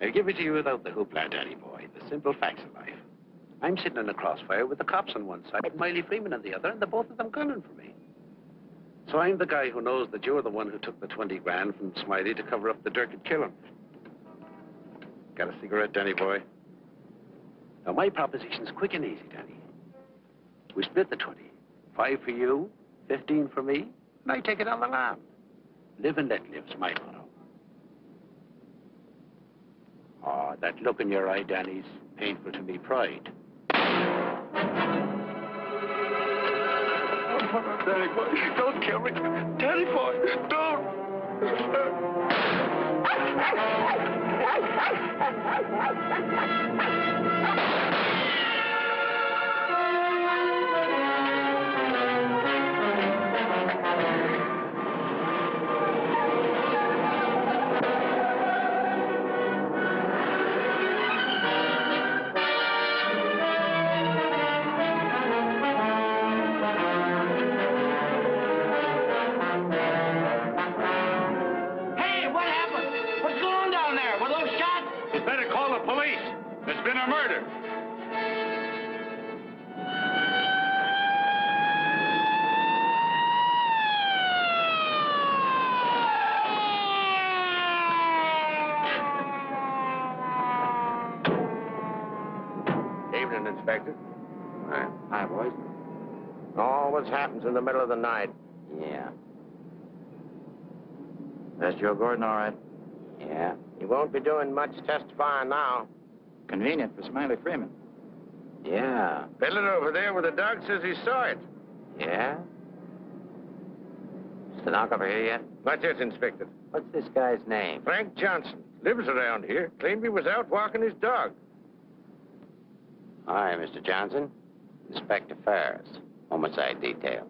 I'll give it to you without the hoopla, Danny boy. The simple facts of life. I'm sitting in a crossfire with the cops on one side, Miley Freeman on the other, and the both of them gunning for me. So I'm the guy who knows that you're the one who took the 20 grand from Smiley to cover up the Durkett killing. Got a cigarette, Danny boy? Now, my proposition's quick and easy, Danny. We split the 20. 5 for you, 15 for me, and I take it on the lam. Live and let live's my motto. Oh, that look in your eye, Danny's painful to me pride. Danny boy, don't kill me. Danny boy, don't. There's been a murder. Evening, Inspector. Hi, boys. Always happens in the middle of the night. Yeah. That's Joe Gordon, all right? Yeah. He won't be doing much testifying now. Convenient for Smiley Freeman. Yeah. Fiddling over there where the dog says he saw it. Yeah? Stenographer here yet? Not yet, Inspector. What's this guy's name? Frank Johnson. Lives around here. Claimed he was out walking his dog. Hi, Mr. Johnson. Inspector Ferris, homicide detail.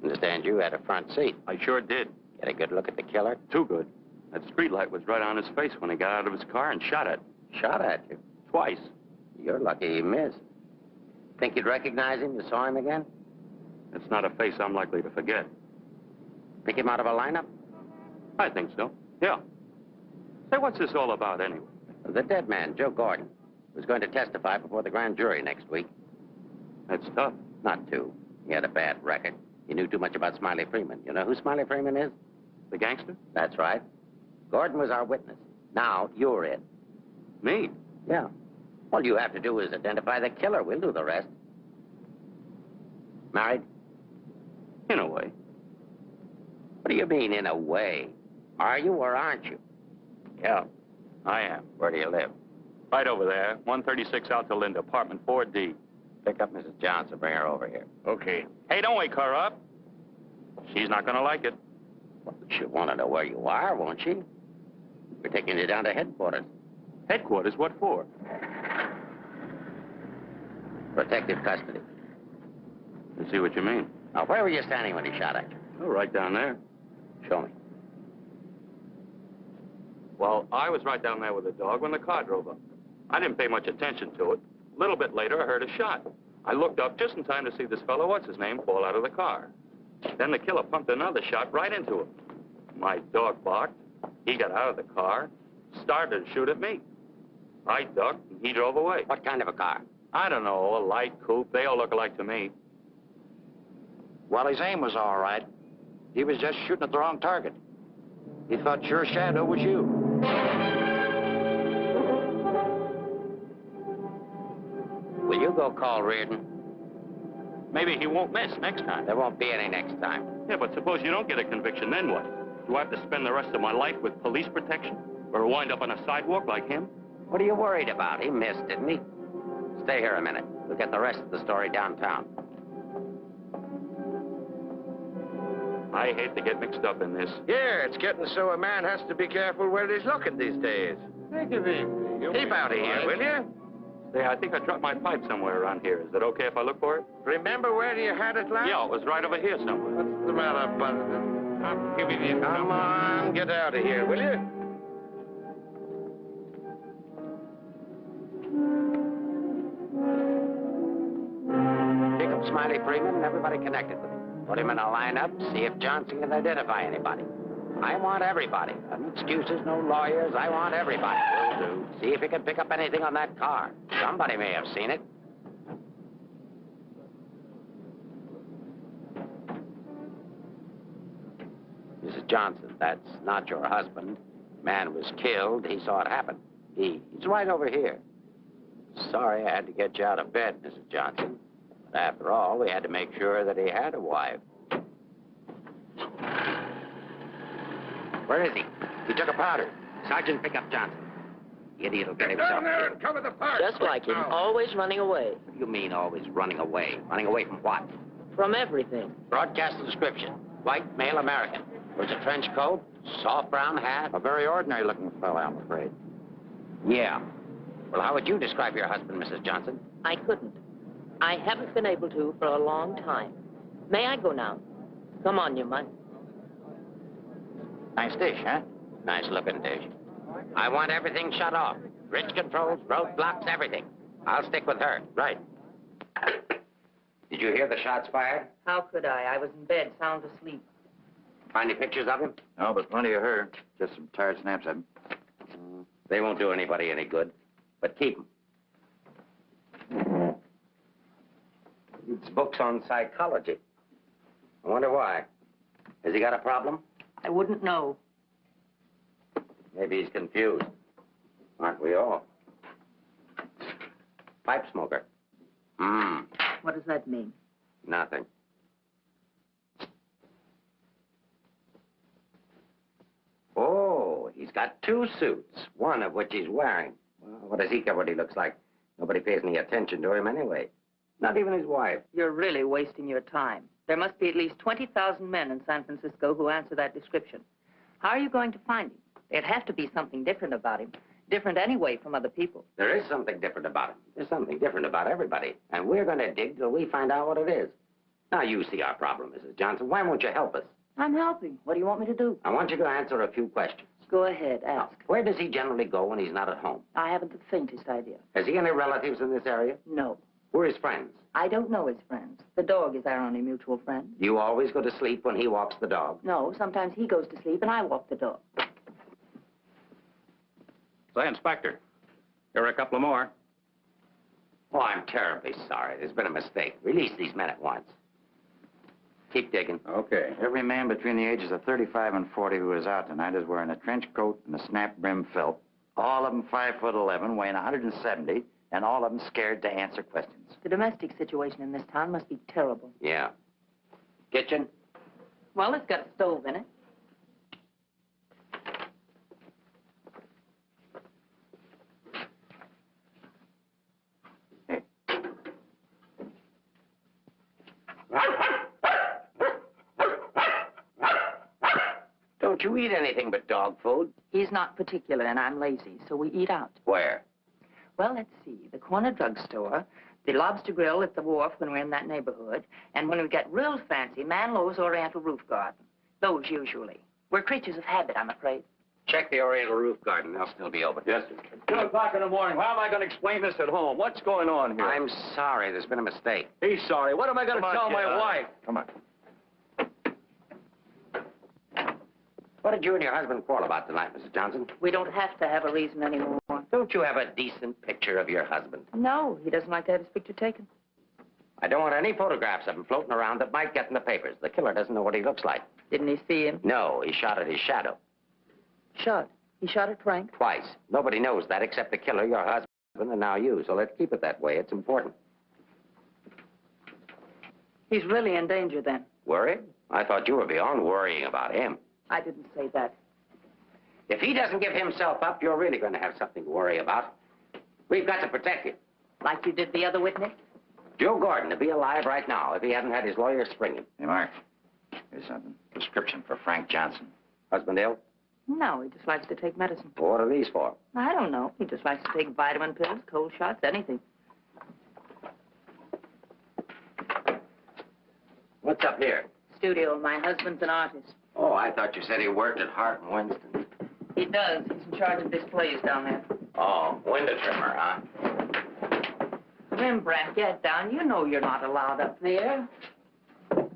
Understand you had a front seat. I sure did. Get a good look at the killer? Too good. That streetlight was right on his face when he got out of his car and shot it. Shot at you? Twice. You're lucky he missed. Think you'd recognize him? You saw him again? It's not a face I'm likely to forget. Pick him out of a lineup? I think so. Yeah. Say, what's this all about anyway? The dead man, Joe Gordon, was going to testify before the grand jury next week. That's tough. Not too. He had a bad record. He knew too much about Smiley Freeman. You know who Smiley Freeman is? The gangster? That's right. Gordon was our witness. Now, you're it. Me? Yeah. All you have to do is identify the killer. We'll do the rest. Married? In a way. What do you mean, in a way? Are you or aren't you? Yeah, I am. Where do you live? Right over there, 136 Alta Linda, apartment 4D. Pick up Mrs. Johnson. Bring her over here. Okay. Hey, don't wake her up. She's not gonna like it. Well, she'll want to know where you are, won't she? We're taking you down to headquarters. Headquarters? What for? Protective custody. I see what you mean. Now, where were you standing when he shot at you? Oh, right down there. Show me. Well, I was right down there with the dog when the car drove up. I didn't pay much attention to it. A little bit later, I heard a shot. I looked up just in time to see this fellow, what's-his-name, fall out of the car. Then the killer pumped another shot right into him. My dog barked. He got out of the car, started to shoot at me. I ducked, and he drove away. What kind of a car? I don't know, a light coupe. They all look alike to me. Well, his aim was all right. He was just shooting at the wrong target. He thought your shadow was you. Will you go call Reardon? Maybe he won't miss next time. There won't be any next time. Yeah, but suppose you don't get a conviction, then what? Do I have to spend the rest of my life with police protection? Or wind up on a sidewalk like him? What are you worried about? He missed, didn't he? Stay here a minute. We'll get the rest of the story downtown. I hate to get mixed up in this. Yeah, it's getting so a man has to be careful where he's looking these days. Take it easy. Keep out of here, will you? Say, I think I dropped my pipe somewhere around here. Is it okay if I look for it? Remember where you had it last? Yeah, it was right over here somewhere. What's the matter, Buzzard? I'm giving you... Come on, get out of here, will you? Pick up Smiley Freeman and everybody connected with him. Put him in a lineup, see if Johnson can identify anybody. I want everybody. No excuses, no lawyers. I want everybody. Will do. See if you can pick up anything on that car. Somebody may have seen it. Mrs. Johnson, that's not your husband. Man was killed. He saw it happen. He's right over here. Sorry I had to get you out of bed, Mrs. Johnson. But after all, we had to make sure that he had a wife. Where is he? He took a powder. Sergeant, pick up Johnson. The idiot will get himself Down there killed. and cover the park. Just like him, always running away. What do you mean always running away? Running away from what? From everything. Broadcast the description. White, male American. Wears a trench coat, soft brown hat. A very ordinary-looking fellow, I'm afraid. Yeah. Well, how would you describe your husband, Mrs. Johnson? I couldn't. I haven't been able to for a long time. May I go now? Come on, you might. Nice dish, huh? Nice looking dish. I want everything shut off. Bridge controls, roadblocks, everything. I'll stick with her. Right. Did you hear the shots fired? How could I? I was in bed, sound asleep. Find any pictures of him? No, but plenty of her. Just some tired snaps of him. They won't do anybody any good. But keep them. It's books on psychology. I wonder why. Has he got a problem? I wouldn't know. Maybe he's confused. Aren't we all? Pipe smoker. What does that mean? Nothing. Oh, he's got 2 suits, one of which he's wearing. Well, what does he care what he looks like? Nobody pays any attention to him anyway. Not even his wife. You're really wasting your time. There must be at least 20,000 men in San Francisco who answer that description. How are you going to find him? There'd have to be something different about him. Different anyway from other people. There is something different about him. There's something different about everybody. And we're going to dig till we find out what it is. Now, you see our problem, Mrs. Johnson. Why won't you help us? I'm helping. What do you want me to do? I want you to answer a few questions. Go ahead, Now, ask. where does he generally go when he's not at home? I haven't the faintest idea. Has he any relatives in this area? No. Who are his friends? I don't know his friends. The dog is our only mutual friend. Do you always go to sleep when he walks the dog? No, sometimes he goes to sleep and I walk the dog. Say, Inspector, here are a couple of more. Oh, I'm terribly sorry. There's been a mistake. Release these men at once. Keep digging. Okay. Every man between the ages of 35 and 40 who is out tonight is wearing a trench coat and a snap brim felt. All of them 5'11", weighing 170, and all of them scared to answer questions. The domestic situation in this town must be terrible. Yeah. Kitchen? Well, it's got a stove in it. Don't you eat anything but dog food? He's not particular and I'm lazy, so we eat out. Where? Well, let's see. The corner drugstore, the Lobster Grill at the wharf when we're in that neighborhood, and when we get real fancy, Manlow's Oriental Roof Garden. Those usually. We're creatures of habit, I'm afraid. Check the Oriental Roof Garden. They'll still be open. Yes, sir. 2 o'clock in the morning. How am I going to explain this at home? What's going on here? I'm sorry. There's been a mistake. He's sorry. What am I going to tell my wife? Come on. What did you and your husband quarrel about tonight, Mrs. Johnson? We don't have to have a reason anymore. Don't you have a decent picture of your husband? No, he doesn't like to have his picture taken. I don't want any photographs of him floating around that might get in the papers. The killer doesn't know what he looks like. Didn't he see him? No, he shot at his shadow. Shot. He shot at Frank? Twice. Nobody knows that except the killer, your husband, and now you. So let's keep it that way. It's important. He's really in danger then. Worried? I thought you were beyond worrying about him. I didn't say that. If he doesn't give himself up, you're really going to have something to worry about. We've got to protect him. Like you did the other witness? Joe Gordon would be alive right now if he hadn't had his lawyer spring him. Hey, Mark. Here's something. Prescription for Frank Johnson. Husband ill? No, he just likes to take medicine. What are these for? I don't know. He just likes to take vitamin pills, cold shots, anything. What's up here? Studio. My husband's an artist. Oh, I thought you said he worked at Hart and Winston. He does. He's in charge of displays down there. Oh, window trimmer, huh? Rembrandt, get down. You know you're not allowed up there.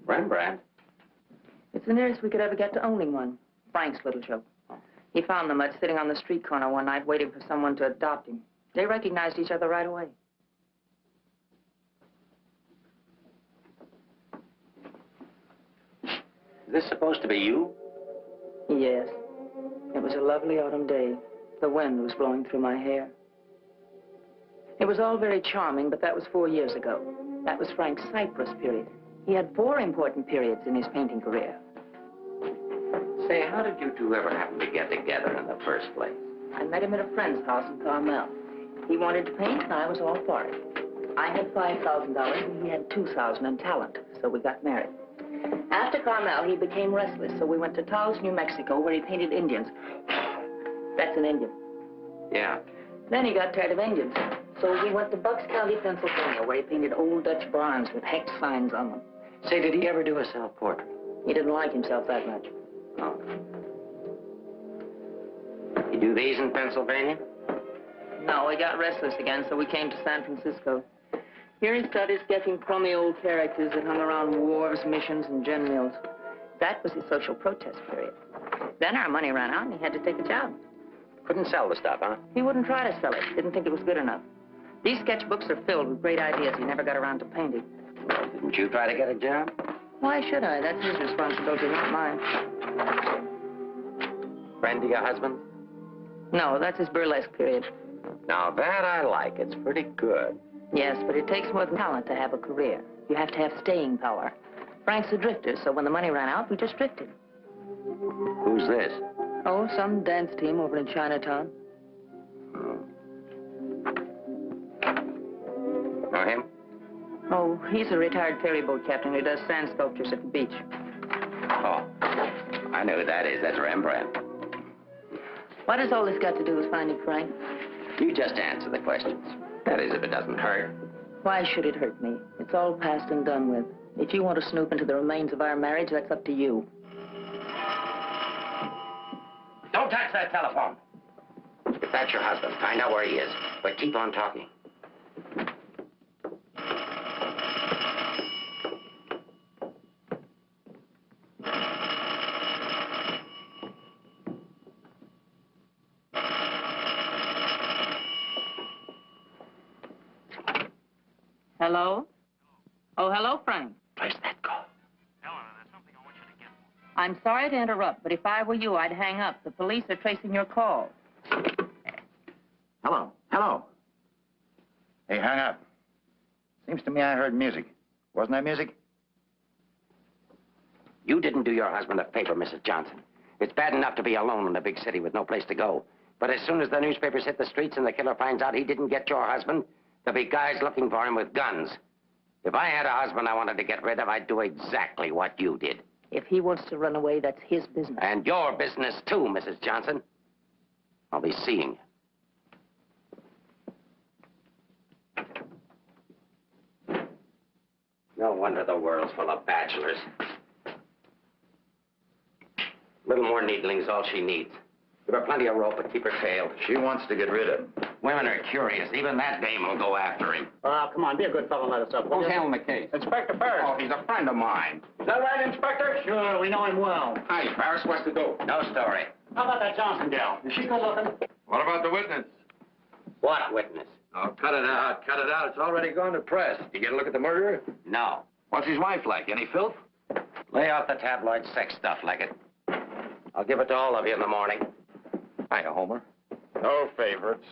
Rembrandt? It's the nearest we could ever get to owning one. Frank's little joke. He found the mutt sitting on the street corner one night waiting for someone to adopt him. They recognized each other right away. Is this supposed to be you? Yes. It was a lovely autumn day. The wind was blowing through my hair. It was all very charming, but that was 4 years ago. That was Frank's Cyprus period. He had 4 important periods in his painting career. Say, how did you two ever happen to get together in the first place? I met him at a friend's house in Carmel. He wanted to paint, and I was all for it. I had $5,000, and he had $2,000 in talent, so we got married. After Carmel, he became restless, so we went to Taos, New Mexico, where he painted Indians. That's an Indian. Yeah. Then he got tired of Indians, so we went to Bucks County, Pennsylvania, where he painted old Dutch barns with hex signs on them. Say, did he ever do a self-portrait? He didn't like himself that much. Oh. You do these in Pennsylvania? No, he got restless again, so we came to San Francisco. Here he started sketching crummy old characters that hung around wharves, missions, and gin mills. That was his social protest period. Then our money ran out, and he had to take a job. Couldn't sell the stuff, huh? He wouldn't try to sell it. Didn't think it was good enough. These sketchbooks are filled with great ideas he never got around to painting. Well, didn't you try to get a job? Why should I? That's his responsibility, not mine. Friend of your husband? No, that's his burlesque period. Now, that I like. It's pretty good. Yes, but it takes more than talent to have a career. You have to have staying power. Frank's a drifter, so when the money ran out, we just drifted. Who's this? Oh, some dance team over in Chinatown. Know him? Oh, he's a retired ferry boat captain who does sand sculptures at the beach. Oh, I know who that is. That's Rembrandt. What has all this got to do with finding Frank? You just answer the questions. That is, if it doesn't hurt. Why should it hurt me? It's all past and done with. If you want to snoop into the remains of our marriage, that's up to you. Don't touch that telephone. If that's your husband, find out where he is. But keep on talking. Hello? Oh, hello, Frank. Where's that call? I'm sorry to interrupt, but if I were you, I'd hang up. The police are tracing your call. Hello. Hello. Hey, hang up. Seems to me I heard music. Wasn't that music? You didn't do your husband a favor, Mrs. Johnson. It's bad enough to be alone in a big city with no place to go. But as soon as the newspapers hit the streets and the killer finds out he didn't get your husband, there'll be guys looking for him with guns. If I had a husband I wanted to get rid of, I'd do exactly what you did. If he wants to run away, that's his business. And your business, too, Mrs. Johnson. I'll be seeing you. No wonder the world's full of bachelors. A little more needling's all she needs. Give her plenty of rope, but keep her tailed. She wants to get rid of him. Women are curious. Even that dame will go after him. Oh, come on, be a good fellow and let us up. Who's handling the case? Inspector Ferris. Oh, he's a friend of mine. Is that right, Inspector? Sure, we know him well. Hi, Paris, what's the dope? No story. How about that Johnson gal? Is she good looking? What about the witness? What witness? Oh, cut it out, cut it out. It's already gone to press. You get a look at the murderer? No. What's his wife like? Any filth? Lay off the tabloid sex stuff like it. I'll give it to all of you in the morning. Hiya, Homer. No favorites.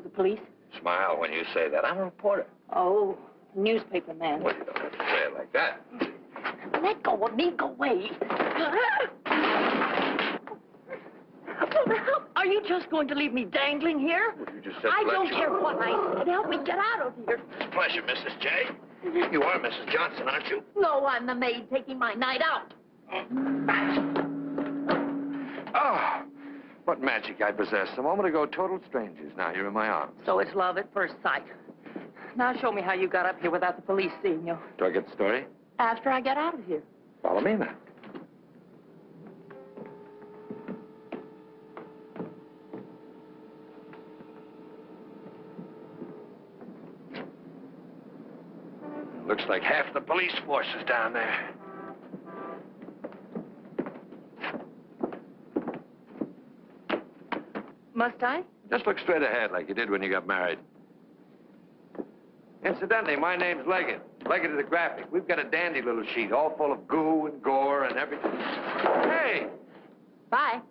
the police? Smile when you say that. I'm a reporter. Oh, newspaper man. Well, you don't have to say it like that. Let go of me. Go away. Are you just going to leave me dangling here? Well, you just said I don't lecture. care what I said. Help me get out of here. It's a pleasure, Mrs. J. You are Mrs. Johnson, aren't you? No, I'm the maid taking my night out. Oh, what magic I possess. A moment ago, total strangers. Now you're in my arms. So it's love at first sight. Now show me how you got up here without the police seeing you. Do I get the story? After I get out of here. Follow me, then. Looks like half the police force is down there. Must I? Just look straight ahead like you did when you got married. Incidentally, my name's Leggett. Leggett of the Graphic. We've got a dandy little sheet, all full of goo and gore and everything. Hey! Bye.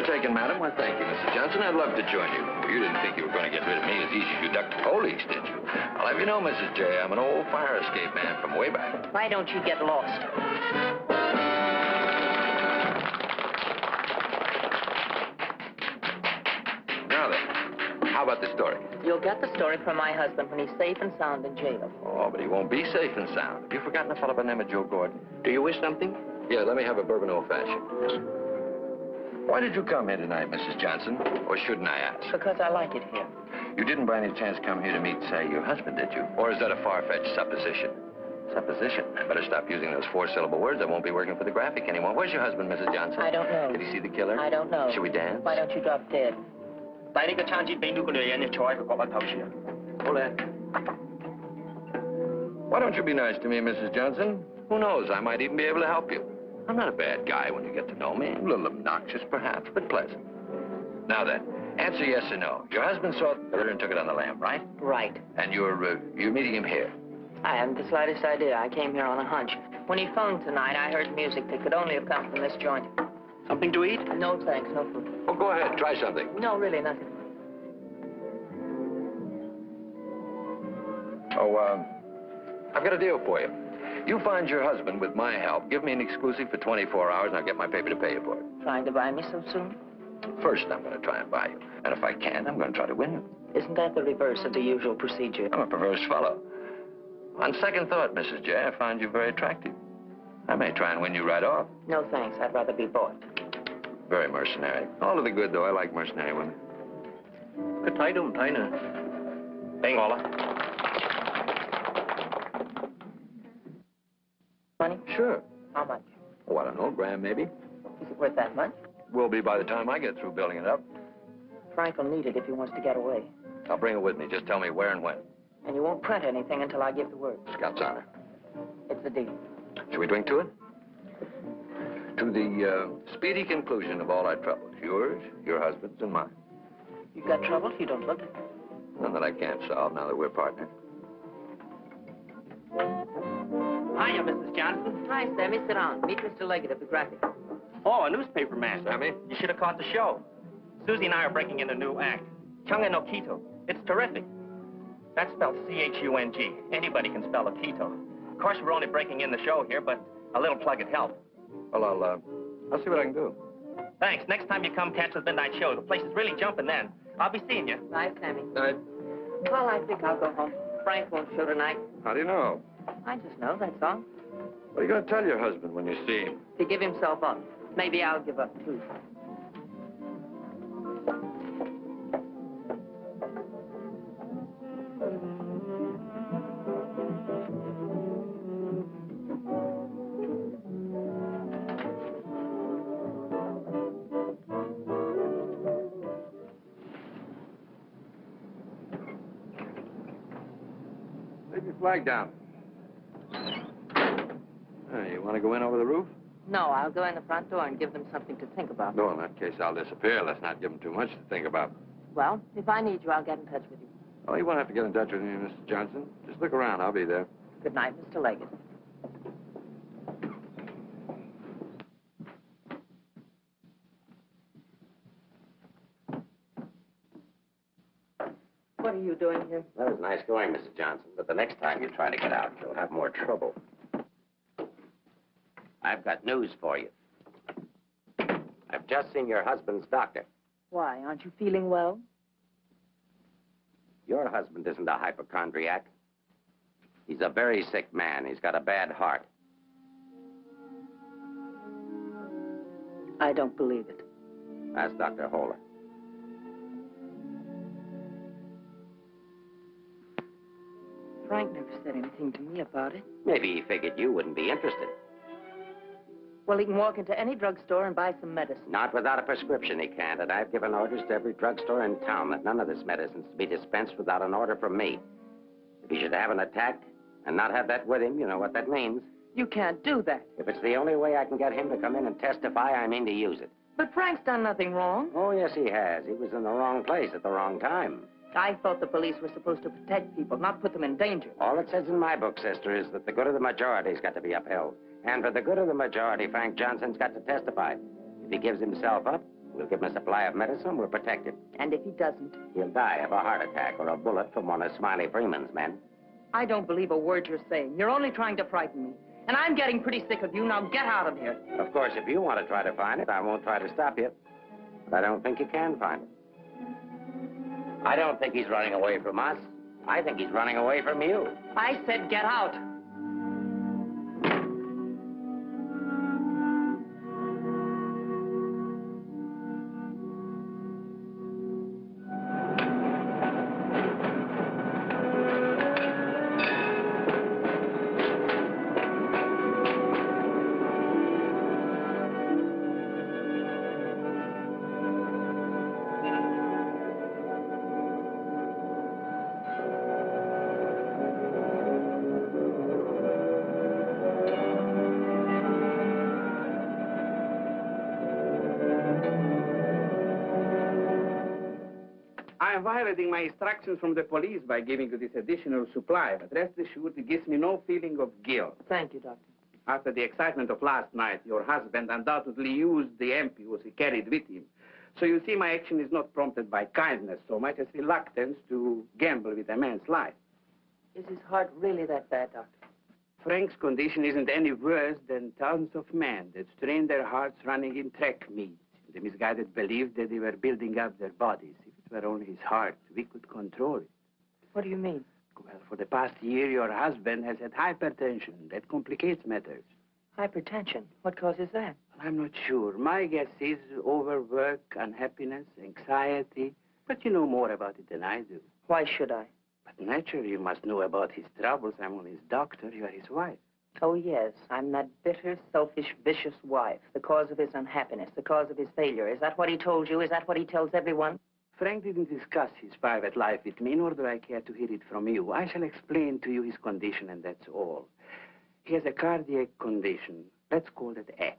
Taken, madam. Well, thank you, Mrs. Johnson. I'd love to join you. You didn't think you were going to get rid of me as easy as you ducked the police, did you? I'll have you know, Mrs. J, I'm an old fire escape man from way back. Why don't you get lost? Now then, how about the story? You'll get the story from my husband when he's safe and sound in jail. Oh, but he won't be safe and sound. Have you forgotten a fellow by the name of Joe Gordon? Do you wish something? Yeah, let me have a bourbon old-fashioned. Why did you come here tonight, Mrs. Johnson? Or shouldn't I ask? Because I like it here. You didn't by any chance come here to meet, say, your husband, did you? Or is that a far-fetched supposition? Supposition? I better stop using those four-syllable words. I won't be working for the Graphic anymore. Where's your husband, Mrs. Johnson? I don't know. Did he see the killer? I don't know. Should we dance? Why don't you drop dead? Hold that. Why don't you be nice to me, Mrs. Johnson? Who knows? I might even be able to help you. I'm not a bad guy when you get to know me. A little obnoxious, perhaps, but pleasant. Now then, answer yes or no. Your husband saw the killer and took it on the lam, right? Right. And you're meeting him here. I haven't the slightest idea. I came here on a hunch. When he phoned tonight, I heard music that could only have come from this joint. Something to eat? No, thanks. No food. Well, go ahead. Try something. No, really, nothing. Oh, I've got a deal for you. You find your husband with my help. Give me an exclusive for 24 hours, and I'll get my paper to pay you for it. Trying to buy me so soon? First, I'm going to try and buy you. And if I can, I'm going to try to win you. Isn't that the reverse of the usual procedure? I'm a perverse fellow. On second thought, Mrs. J, I find you very attractive. I may try and win you right off. No, thanks. I'd rather be bought. Very mercenary. All of the good, though. I like mercenary women. Good thấy đúng thấy nè. Đây ngon lắm. Money? Sure. How much? Oh, I don't know, grand maybe. Is it worth that much? Will be by the time I get through building it up. Frank will need it if he wants to get away. I'll bring it with me. Just tell me where and when. And you won't print anything until I give the word. Scout's honor. It's the deal. Shall we drink to it? To the speedy conclusion of all our troubles. Yours, your husband's, and mine. You've got trouble? You don't look it. None that I can't solve now that we're partners. Hiya, Mrs. Johnson. Hi, Sammy. Sit down. Meet Mr. Leggett of the Graphic. Oh, a newspaper man. Sammy? You should have caught the show. Susie and I are breaking in a new act. Chunga no Quito. It's terrific. That's spelled C-H-U-N-G. Anybody can spell a Quito. Of course, we're only breaking in the show here, but a little plug would help. Well, I'll see what I can do. Thanks. Next time you come catch the midnight show, the place is really jumping then. I'll be seeing you. Bye, Sammy. Night. Well, I think I'll go home. Frank won't show tonight. How do you know? I just know, that's all. What are you going to tell your husband when you see him? To give himself up. Maybe I'll give up, too. Leave your flag down. You want to go in over the roof? No, I'll go in the front door and give them something to think about. No, in that case, I'll disappear. Let's not give them too much to think about. Well, if I need you, I'll get in touch with you. Oh, you won't have to get in touch with me, Mr. Johnson. Just look around. I'll be there. Good night, Mr. Leggett. What are you doing here? That was nice going, Mrs. Johnson, but the next time you try to get out, you'll have more trouble. I've got news for you. I've just seen your husband's doctor. Why, aren't you feeling well? Your husband isn't a hypochondriac. He's a very sick man. He's got a bad heart. I don't believe it. Ask Dr. Holler. Frank never said anything to me about it. Maybe he figured you wouldn't be interested. Well, he can walk into any drugstore and buy some medicine. Not without a prescription, he can't. And I've given orders to every drugstore in town that none of this medicine's to be dispensed without an order from me. If he should have an attack and not have that with him, you know what that means. You can't do that. If it's the only way I can get him to come in and testify, I mean to use it. But Frank's done nothing wrong. Oh, yes, he has. He was in the wrong place at the wrong time. I thought the police were supposed to protect people, not put them in danger. All it says in my book, sister, is that the good of the majority's got to be upheld. And for the good of the majority, Frank Johnson's got to testify. If he gives himself up, we'll give him a supply of medicine, we'll protect him. And if he doesn't? He'll die of a heart attack or a bullet from one of Smiley Freeman's men. I don't believe a word you're saying. You're only trying to frighten me. And I'm getting pretty sick of you. Now get out of here. Of course, if you want to try to find it, I won't try to stop you. But I don't think you can find it. I don't think he's running away from us. I think he's running away from you. I said get out. I am violating my instructions from the police by giving you this additional supply, but rest assured it gives me no feeling of guilt. Thank you, Doctor. After the excitement of last night, your husband undoubtedly used the ampoules he carried with him. So you see, my action is not prompted by kindness so much as reluctance to gamble with a man's life. Is his heart really that bad, Doctor? Frank's condition isn't any worse than thousands of men that strain their hearts running in track meets. The misguided believed that they were building up their bodies. If it were only his heart, we could control it. What do you mean? Well, for the past year, your husband has had hypertension. That complicates matters. Hypertension. What causes that? I'm not sure. My guess is overwork, unhappiness, anxiety. But you know more about it than I do. Why should I? But naturally, you must know about his troubles. I'm only his doctor. You are his wife. Oh, yes. I'm that bitter, selfish, vicious wife. The cause of his unhappiness, the cause of his failure. Is that what he told you? Is that what he tells everyone? Frank didn't discuss his private life with me, nor do I care to hear it from you. I shall explain to you his condition, and that's all. He has a cardiac condition. Let's call it X.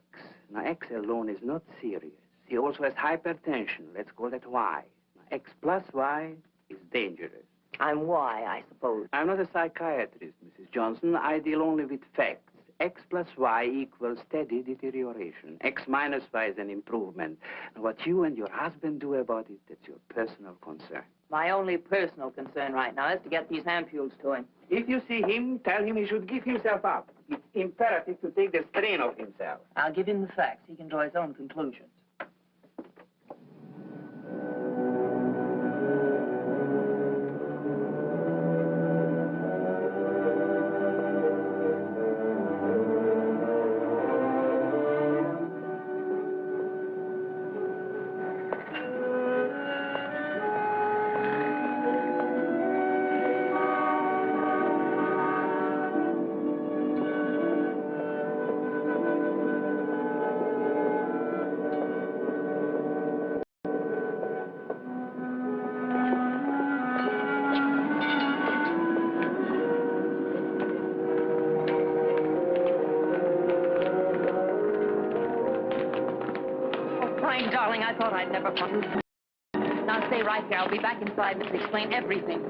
Now, X alone is not serious. He also has hypertension. Let's call that Y. Now, X plus Y is dangerous. I'm Y, I suppose. I'm not a psychiatrist, Mrs. Johnson. I deal only with facts. X plus Y equals steady deterioration. X minus Y is an improvement. Now, what you and your husband do about it, that's your personal concern. My only personal concern right now is to get these ampoules to him. If you see him, tell him he should give himself up. It's imperative to take the strain off himself. I'll give him the facts. He can draw his own conclusions. Schelling. I thought I'd never find you. Now stay right here. I'll be back in 5 minutes to explain everything.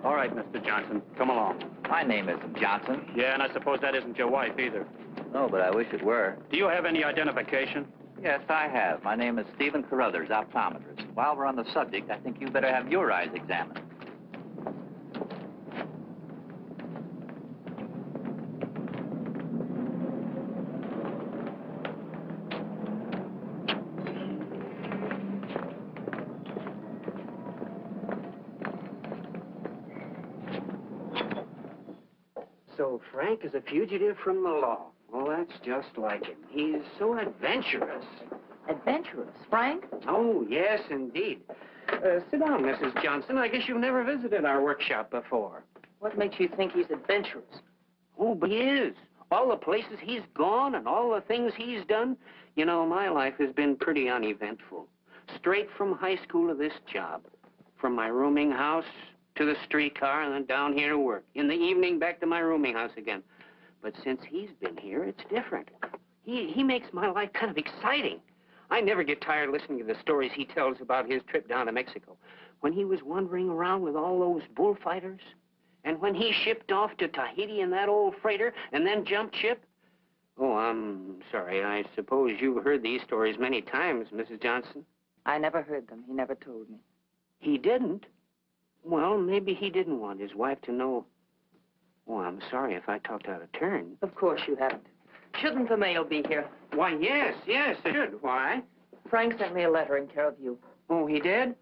All right, Mr. Johnson, come along. My name isn't Johnson. Yeah, and I suppose that isn't your wife either. No, but I wish it were. Do you have any identification? Yes, I have. My name is Stephen Carruthers, optometrist. While we're on the subject, I think you better have your eyes examined. So Frank is a fugitive from the law. Well, that's just like him. He's so adventurous. Adventurous, Frank? Oh, yes, indeed. Sit down, Mrs. Johnson. I guess you've never visited our workshop before. What makes you think he's adventurous? Oh, but he is. All the places he's gone and all the things he's done. You know, my life has been pretty uneventful. Straight from high school to this job. From my rooming house to the streetcar and then down here to work. In the evening, back to my rooming house again. But since he's been here, it's different. He makes my life kind of exciting. I never get tired listening to the stories he tells about his trip down to Mexico. When he was wandering around with all those bullfighters. And when he shipped off to Tahiti in that old freighter and then jumped ship. Oh, I'm sorry. I suppose you've heard these stories many times, Mrs. Johnson. I never heard them. He never told me. He didn't? Well, maybe he didn't want his wife to know. Oh, I'm sorry if I talked out of turn. Of course you haven't. Shouldn't the mail be here? Why, yes, it should. Why? Frank sent me a letter in care of you. Oh, he did?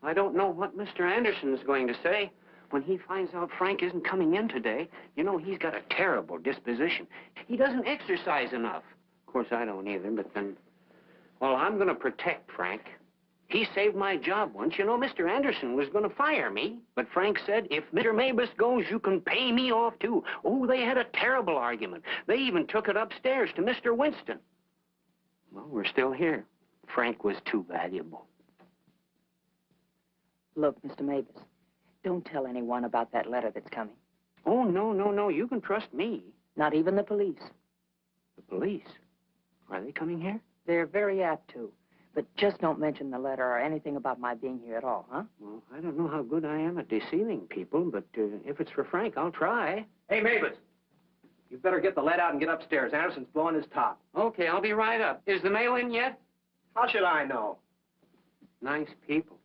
I don't know what Mr. Anderson's going to say. When he finds out Frank isn't coming in today, you know, he's got a terrible disposition. He doesn't exercise enough. Of course, I don't either, but then... Well, I'm going to protect Frank. He saved my job once. You know, Mr. Anderson was going to fire me. But Frank said, if Mr. Mabus goes, you can pay me off, too. Oh, they had a terrible argument. They even took it upstairs to Mr. Winston. Well, we're still here. Frank was too valuable. Look, Mr. Mabus, don't tell anyone about that letter that's coming. Oh, no. You can trust me. Not even the police. The police? Are they coming here? They're very apt to. But just don't mention the letter or anything about my being here at all, huh? Well, I don't know how good I am at deceiving people, but if it's for Frank, I'll try. Hey, Mavis, you better get the lead out and get upstairs. Anderson's blowing his top. Okay, I'll be right up. Is the mail in yet? How should I know? Nice people.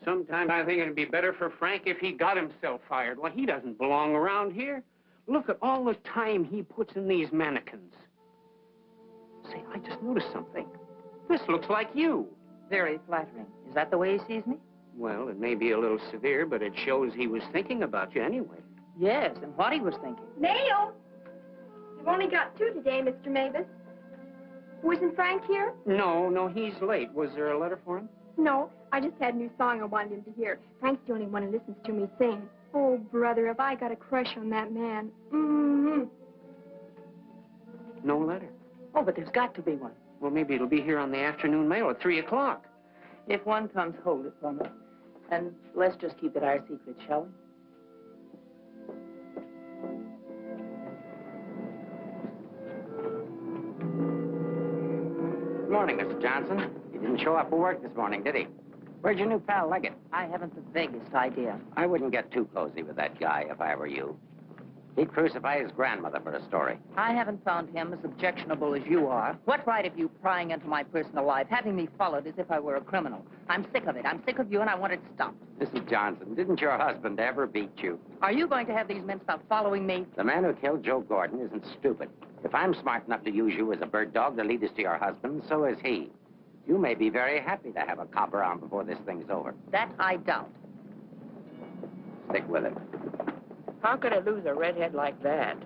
Sometimes I think it'd be better for Frank if he got himself fired. Well, he doesn't belong around here. Look at all the time he puts in these mannequins. Say, I just noticed something. This looks like you. Very flattering. Is that the way he sees me? Well, it may be a little severe, but it shows he was thinking about you anyway. Yes, and what he was thinking. Mail? You've only got 2 today, Mr. Mavis. Wasn't Frank here? No, he's late. Was there a letter for him? No, I just had a new song I wanted him to hear. Frank's the only one who listens to me sing. Oh, brother, have I got a crush on that man. Mm-hmm. No letter. Oh, but there's got to be one. Well, maybe it'll be here on the afternoon mail at 3 o'clock. If one comes, hold it for me. And let's just keep it our secret, shall we? Good morning, Mr. Johnson. He didn't show up for work this morning, did he? Where's your new pal, Leggett? I haven't the vaguest idea. I wouldn't get too cozy with that guy if I were you. He'd crucify his grandmother for a story. I haven't found him as objectionable as you are. What right have you prying into my personal life, having me followed as if I were a criminal? I'm sick of it. I'm sick of you, and I want it stopped. Mrs. Johnson, didn't your husband ever beat you? Are you going to have these men stop following me? The man who killed Joe Gordon isn't stupid. If I'm smart enough to use you as a bird dog to lead us to your husband, so is he. You may be very happy to have a cop around before this thing's over. That I doubt. Stick with it. How could I lose a redhead like that?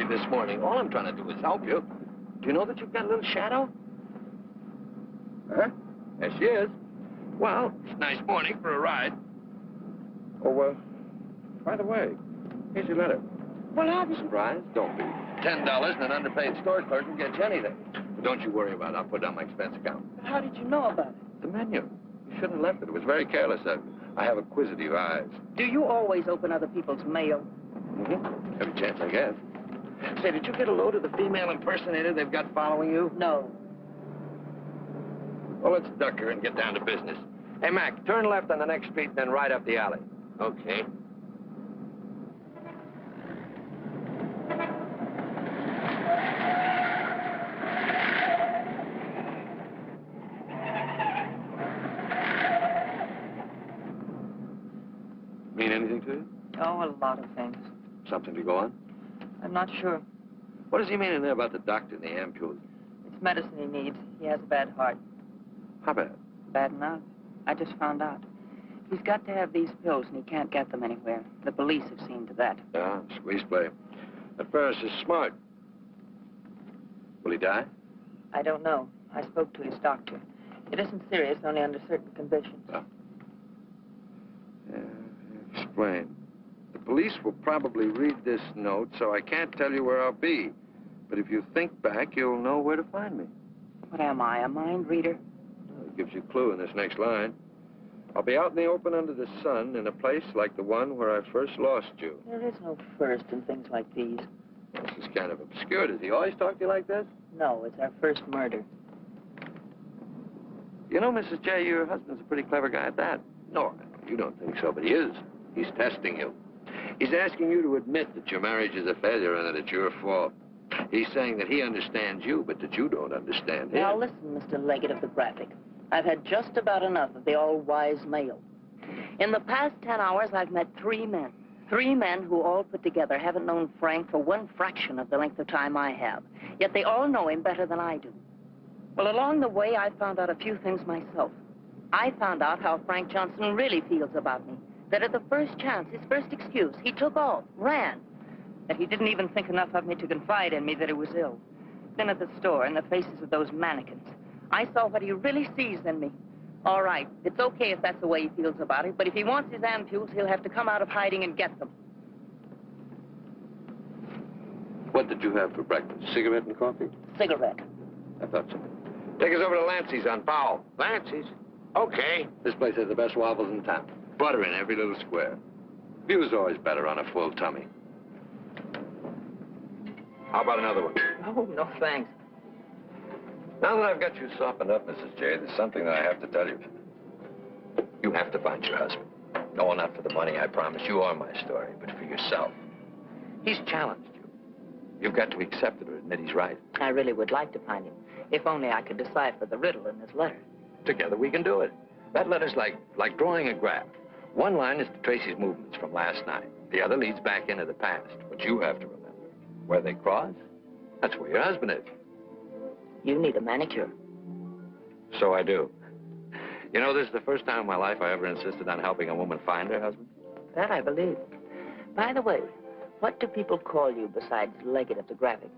me this morning. All I'm trying to do is help you. Do you know that you've got a little shadow? Huh? There she is. Well, it's a nice morning for a ride. Oh, by the way, here's your letter. Well, I'll be surprised. Don't be. $10 and an underpaid store clerk will get you anything. But don't you worry about it. I'll put it on my expense account. How did you know about it? The menu. You shouldn't have left it. It was very careless of you. I have acquisitive eyes. Do you always open other people's mail? Mm-hmm. Every chance I get. Say, did you get a load of the female impersonator they've got following you? No. Well, let's duck her and get down to business. Hey, Mac, turn left on the next street and then right up the alley. Okay. Mean anything to you? Oh, a lot of things. Something to go on? I'm not sure. What does he mean in there about the doctor and the ampules? It's medicine he needs. He has a bad heart. How bad? Bad enough. I just found out. He's got to have these pills, and he can't get them anywhere. The police have seen to that. Yeah, squeeze play. That Ferris is smart. Will he die? I don't know. I spoke to his doctor. It isn't serious, only under certain conditions. Oh. Yeah, explain. The police will probably read this note, so I can't tell you where I'll be. But if you think back, you'll know where to find me. What am I, a mind reader? Well, it gives you a clue in this next line. I'll be out in the open under the sun in a place like the one where I first lost you. There is no first in things like these. This is kind of obscure. Does he always talk to you like this? No, it's our first murder. You know, Mrs. J., your husband's a pretty clever guy at that. No, you don't think so, but he is. He's testing you. He's asking you to admit that your marriage is a failure and that it's your fault. He's saying that he understands you, but that you don't understand him. Now, listen, Mr. Leggett of the Graphic. I've had just about enough of the all-wise male. In the past 10 hours, I've met 3 men. 3 men who all put together haven't known Frank for 1 fraction of the length of time I have. Yet they all know him better than I do. Well, along the way, I found out a few things myself. I found out how Frank Johnson really feels about me. That at the first chance, his first excuse, he took off, ran. That he didn't even think enough of me to confide in me that he was ill. Then at the store, in the faces of those mannequins, I saw what he really sees in me. All right, it's okay if that's the way he feels about it, but if he wants his ampules, he'll have to come out of hiding and get them. What did you have for breakfast? Cigarette and coffee? Cigarette. I thought so. Take us over to Lancey's on Powell. Lancey's? Okay. This place has the best waffles in town. Butter in every little square. View's always better on a full tummy. How about another one? Oh, no, thanks. Now that I've got you softened up, Mrs. J., there's something that I have to tell you. You have to find your husband. No, not for the money, I promise you, or my story, but for yourself. He's challenged you. You've got to accept it or admit he's right. I really would like to find him, if only I could decipher the riddle in this letter. Together we can do it. That letter's like drawing a graph. One line is to trace his movements from last night. The other leads back into the past. But you have to remember, where they cross, that's where your husband is. You need a manicure. So I do. You know, this is the first time in my life I ever insisted on helping a woman find her husband. That I believe. By the way, what do people call you besides Leggett of the Graphic?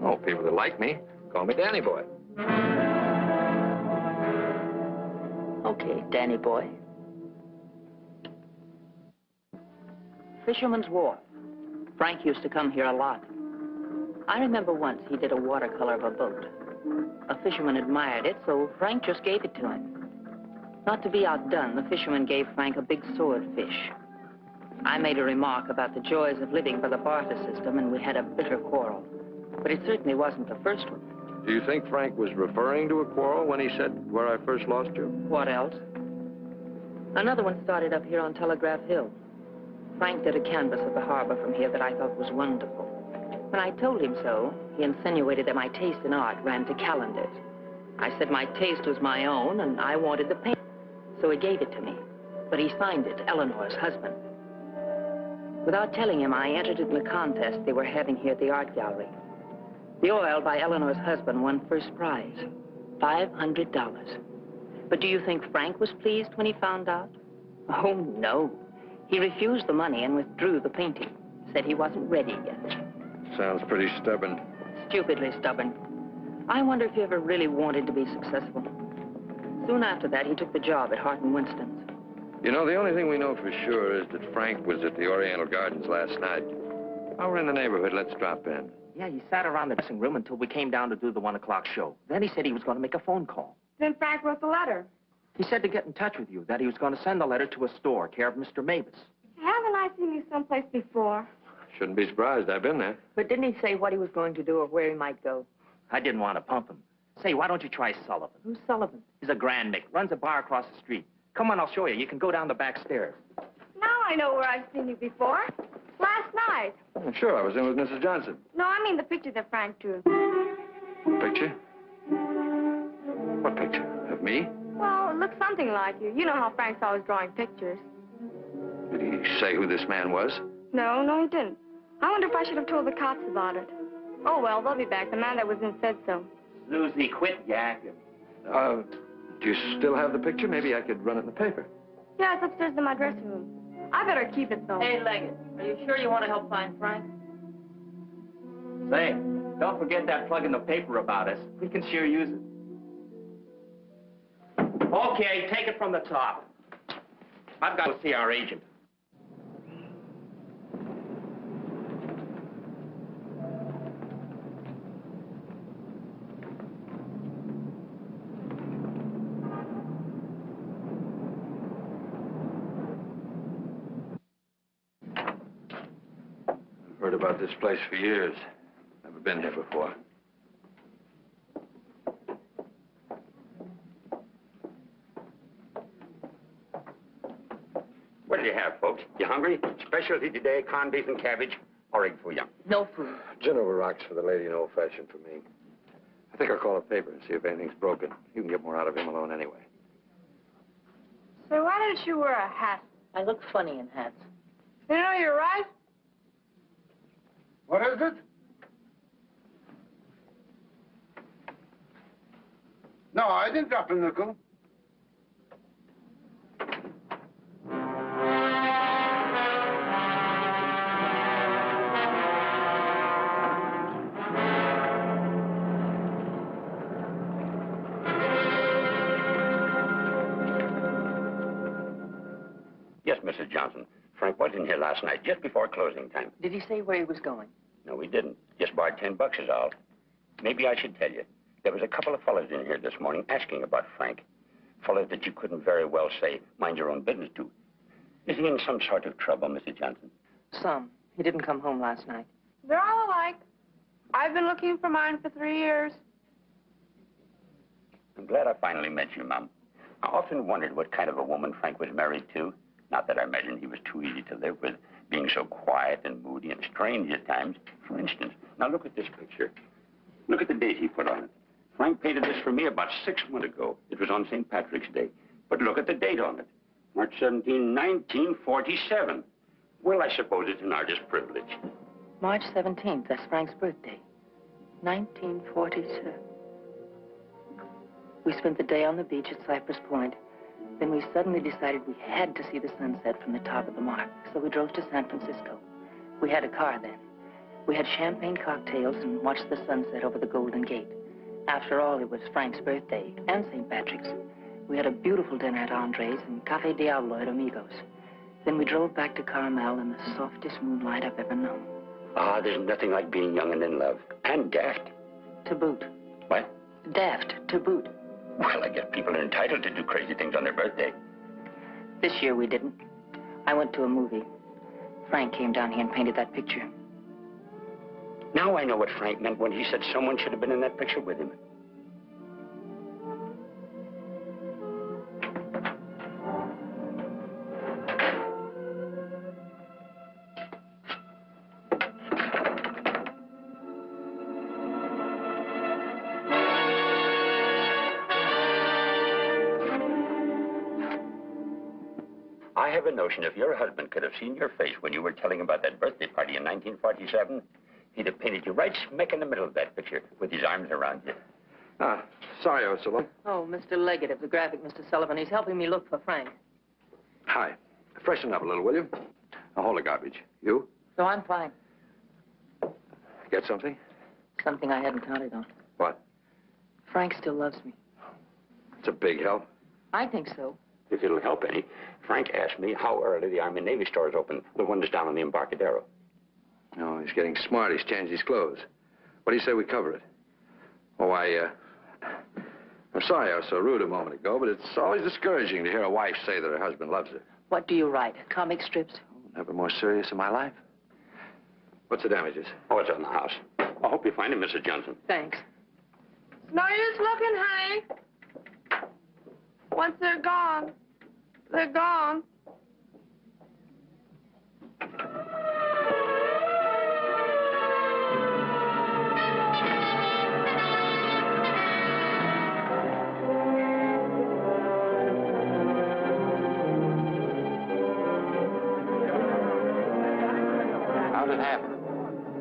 Oh, people that like me call me Danny Boy. Okay, Danny Boy. Fisherman's Wharf. Frank used to come here a lot. I remember once he did a watercolor of a boat. A fisherman admired it, so Frank just gave it to him. Not to be outdone, the fisherman gave Frank a big swordfish. I made a remark about the joys of living by the barter system, and we had a bitter quarrel. But it certainly wasn't the first one. Do you think Frank was referring to a quarrel when he said, where I first lost you? What else? Another one started up here on Telegraph Hill. Frank did a canvas of the harbor from here that I thought was wonderful. When I told him so, he insinuated that my taste in art ran to calendars. I said my taste was my own, and I wanted the paint. So he gave it to me. But he signed it, Eleanor's husband. Without telling him, I entered it in the contest they were having here at the art gallery. The oil by Eleanor's husband won first prize, $500. But do you think Frank was pleased when he found out? Oh, no. He refused the money and withdrew the painting, Said he wasn't ready yet. Sounds pretty stubborn. Stupidly stubborn. I wonder if he ever really wanted to be successful. Soon after that, he took the job at Hart and Winston's. You know, the only thing we know for sure is that Frank was at the Oriental Gardens last night. While we're in the neighborhood, let's drop in. Yeah, he sat around the dressing room until we came down to do the 1 o'clock show. Then he said he was going to make a phone call. Then Frank wrote the letter. He said to get in touch with you, that he was going to send the letter to a store, care of Mr. Mavis. Haven't I seen you someplace before? Shouldn't be surprised. I've been there. But didn't he say what he was going to do or where he might go? I didn't want to pump him. Say, why don't you try Sullivan? Who's Sullivan? He's a grand Mick, runs a bar across the street. Come on, I'll show you. You can go down the back stairs. Now I know where I've seen you before. Last night. Sure, I was in with Mrs. Johnson. No, I mean the picture that Frank drew. Picture? What picture? Of me? Well, it looks something like you. You know how Frank's always drawing pictures. Did he say who this man was? No, he didn't. I wonder if I should have told the cops about it. Oh, well, they'll be back. The man that was in said so. Susie, quit yakking. Do you still have the picture? Maybe I could run it in the paper. Yeah, it's upstairs in my dressing room. I better keep it, though. Hey, Leggett, are you sure you want to help find Frank? Say, don't forget that plug in the paper about us. We can sure use it. Okay, take it from the top. I've got to see our agent. Heard about this place for years. Never been here before. What do you have, folks? You hungry? Specialty today, corned beef and cabbage, or egg for you? No food. Gin over rocks for the lady and old-fashioned for me. I think I'll call a paper and see if anything's broken. You can get more out of him alone anyway. So why didn't you wear a hat? I look funny in hats. You know, you're right. What is it? No, I didn't drop a nickel. Yes, Mrs. Johnson. Frank was in here last night, just before closing time. Did he say where he was going? No, he didn't. Just borrowed $10 is all. Maybe I should tell you. There was a couple of fellas in here this morning asking about Frank. Fellas that you couldn't very well say, mind your own business to. Is he in some sort of trouble, Mrs. Johnson? Some. He didn't come home last night. They're all alike. I've been looking for mine for 3 years. I'm glad I finally met you, Mom. I often wondered what kind of a woman Frank was married to. Not that I imagined he was too easy to live with, being so quiet and moody and strange at times. For instance, now look at this picture. Look at the date he put on it. Frank painted this for me about 6 months ago. It was on St. Patrick's Day. But look at the date on it. March 17, 1947. Well, I suppose it's an artist's privilege. March 17th, that's Frank's birthday. 1947. We spent the day on the beach at Cypress Point. Then we suddenly decided we had to see the sunset from the top of the mark. So we drove to San Francisco. We had a car then. We had champagne cocktails and watched the sunset over the Golden Gate. After all, it was Frank's birthday and St. Patrick's. We had a beautiful dinner at Andre's and Cafe Diablo at Amigos. Then we drove back to Carmel in the softest moonlight I've ever known. Ah, there's nothing like being young and in love. And daft. To boot. What? Daft, to boot. Well, I guess people are entitled to do crazy things on their birthday. This year we didn't. I went to a movie. Frank came down here and painted that picture. Now I know what Frank meant when he said someone should have been in that picture with him. I have a notion if your husband could have seen your face when you were telling about that birthday party in 1947, he'd have painted you right smack in the middle of that picture with his arms around you. Sorry I was so long. Oh, Mr. Leggett of the graphic, Mr. Sullivan. He's helping me look for Frank. Hi. Freshen up a little, will you? Now, hold the garbage. You? So I'm fine. Get something? Something I hadn't counted on. What? Frank still loves me. It's a big help. I think so. If it'll help any, Frank asked me how early the Army and Navy stores open, the one that's down on the Embarcadero. No, he's getting smart. He's changed his clothes. What do you say we cover it? Oh, I'm sorry I was so rude a moment ago, but it's always discouraging to hear a wife say that her husband loves her. What do you write? Comic strips? Never more serious in my life. What's the damages? Oh, it's on the house. I hope you find him, Mrs. Johnson. Thanks. No use looking, honey. Once they're gone, they're gone. How'd it happen?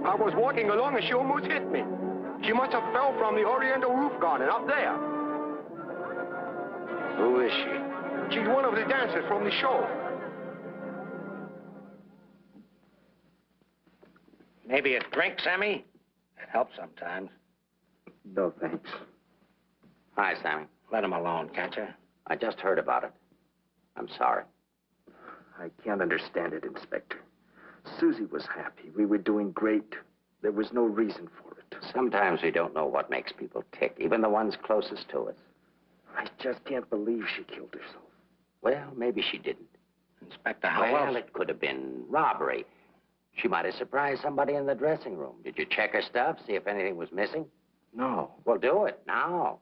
I was walking along and she almost hit me. She must have fell from the Oriental roof garden up there. Who is she? She's one of the dancers from the show. Maybe a drink, Sammy? It helps sometimes. No, thanks. Hi, Sammy. Let him alone, can't you? I just heard about it. I'm sorry. I can't understand it, Inspector. Susie was happy. We were doing great. There was no reason for it. Sometimes we don't know what makes people tick, even the ones closest to us. I just can't believe she killed herself. Well, maybe she didn't. Inspector, how else? Well, it could have been robbery. She might have surprised somebody in the dressing room. Did you check her stuff, see if anything was missing? No. Well, do it now.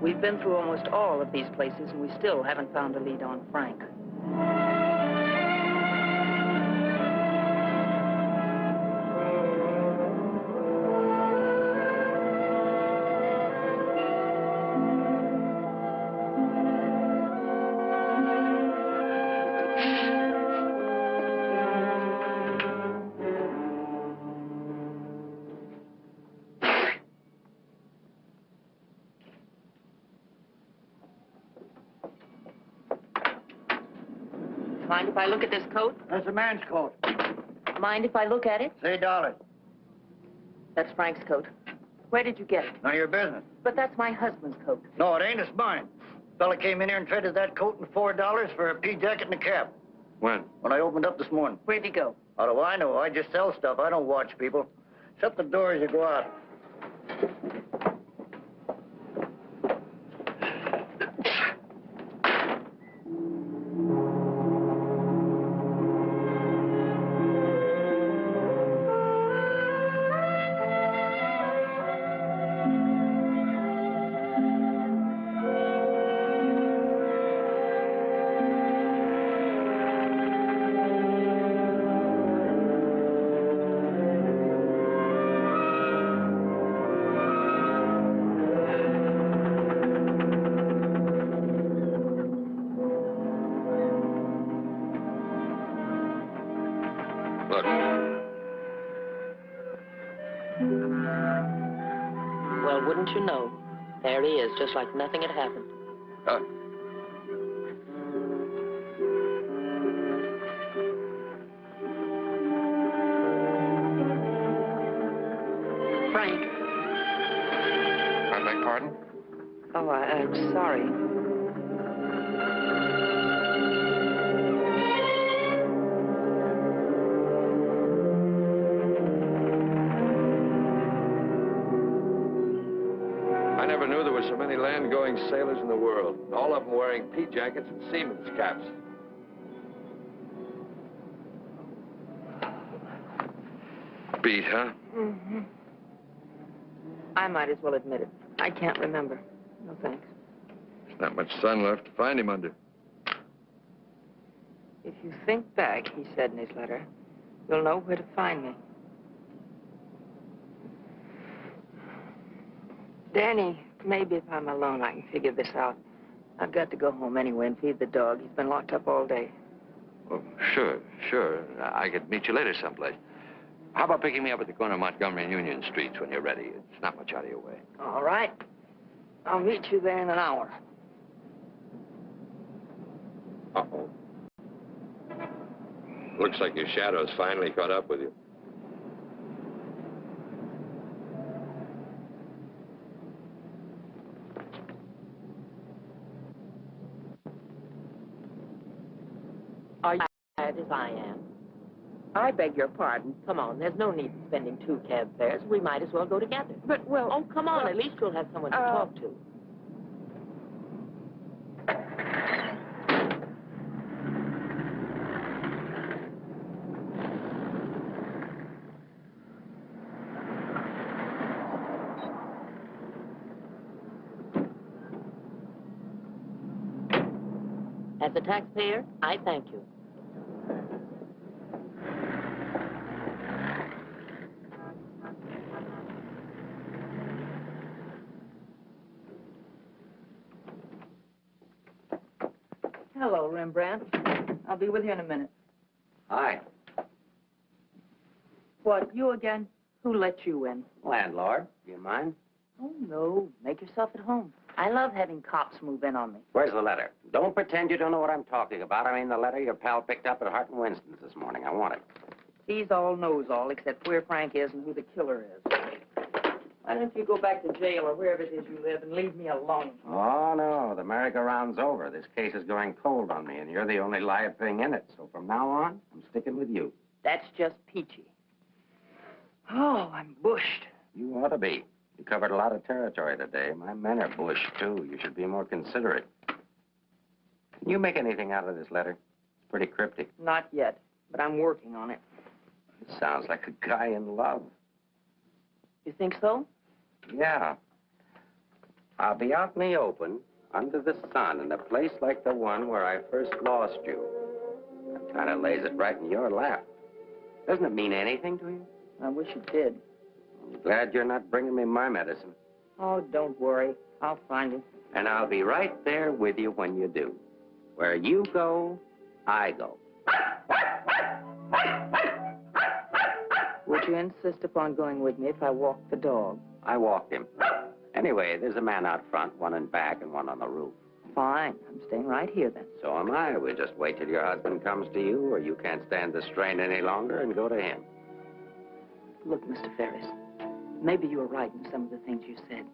We've been through almost all of these places, and we still haven't found a lead on Frank. Mind if I look at this coat? That's a man's coat. Mind if I look at it? $3. That's Frank's coat. Where did you get it? None of your business. But that's my husband's coat. No, it ain't. It's mine. Fella came in here and traded that coat and $4 for a pea jacket and a cap. When? When I opened up this morning. Where'd he go? How do I know? I just sell stuff. I don't watch people. Shut the door as you go out. Look. Well, wouldn't you know? There he is, just like nothing had happened. Huh? Frank. I beg pardon? Oh, I'm sorry. I never knew there were so many land-going sailors in the world. All of them wearing pea jackets and seamen's caps. Beat, huh? Mm-hmm. I might as well admit it. I can't remember. No thanks. There's not much sun left to find him under. If you think back, he said in his letter, you'll know where to find me. Danny, maybe if I'm alone, I can figure this out. I've got to go home anyway and feed the dog. He's been locked up all day. Oh, sure. I could meet you later someplace. How about picking me up at the corner of Montgomery and Union Streets when you're ready? It's not much out of your way. All right. I'll meet you there in an hour. Uh-oh. Looks like your shadow's finally caught up with you. Are you tired as I am? I beg your pardon. Come on, there's no need in spending 2 cab fares. We might as well go together. But, well... Oh, come on, at least you'll have someone to talk to. As a taxpayer, I thank you. Hello, Rembrandt. I'll be with you in a minute. Hi. What, you again? Who let you in? Landlord, do you mind? Oh, no. Make yourself at home. I love having cops move in on me. Where's the letter? Don't pretend you don't know what I'm talking about. I mean the letter your pal picked up at Hart and Winston's this morning. I want it. He's all knows all, except where Frank is and who the killer is. Why don't you go back to jail or wherever it is you live and leave me alone? Oh, no. The merry-go-round's over. This case is going cold on me, and you're the only live thing in it. So from now on, I'm sticking with you. That's just peachy. Oh, I'm bushed. You ought to be. You covered a lot of territory today. My men are bush, too. You should be more considerate. Can you make anything out of this letter? It's pretty cryptic. Not yet, but I'm working on it. It sounds like a guy in love. You think so? Yeah. I'll be out in the open, under the sun, in a place like the one where I first lost you. That kind of lays it right in your lap. Doesn't it mean anything to you? I wish it did. I'm glad you're not bringing me my medicine. Oh, don't worry. I'll find it. And I'll be right there with you when you do. Where you go, I go. Would you insist upon going with me if I walked the dog? I walked him. Anyway, there's a man out front, one in back and one on the roof. Fine. I'm staying right here, then. So am I. We'll just wait till your husband comes to you, or you can't stand the strain any longer and go to him. Look, Mr. Ferris, maybe you were right in some of the things you said.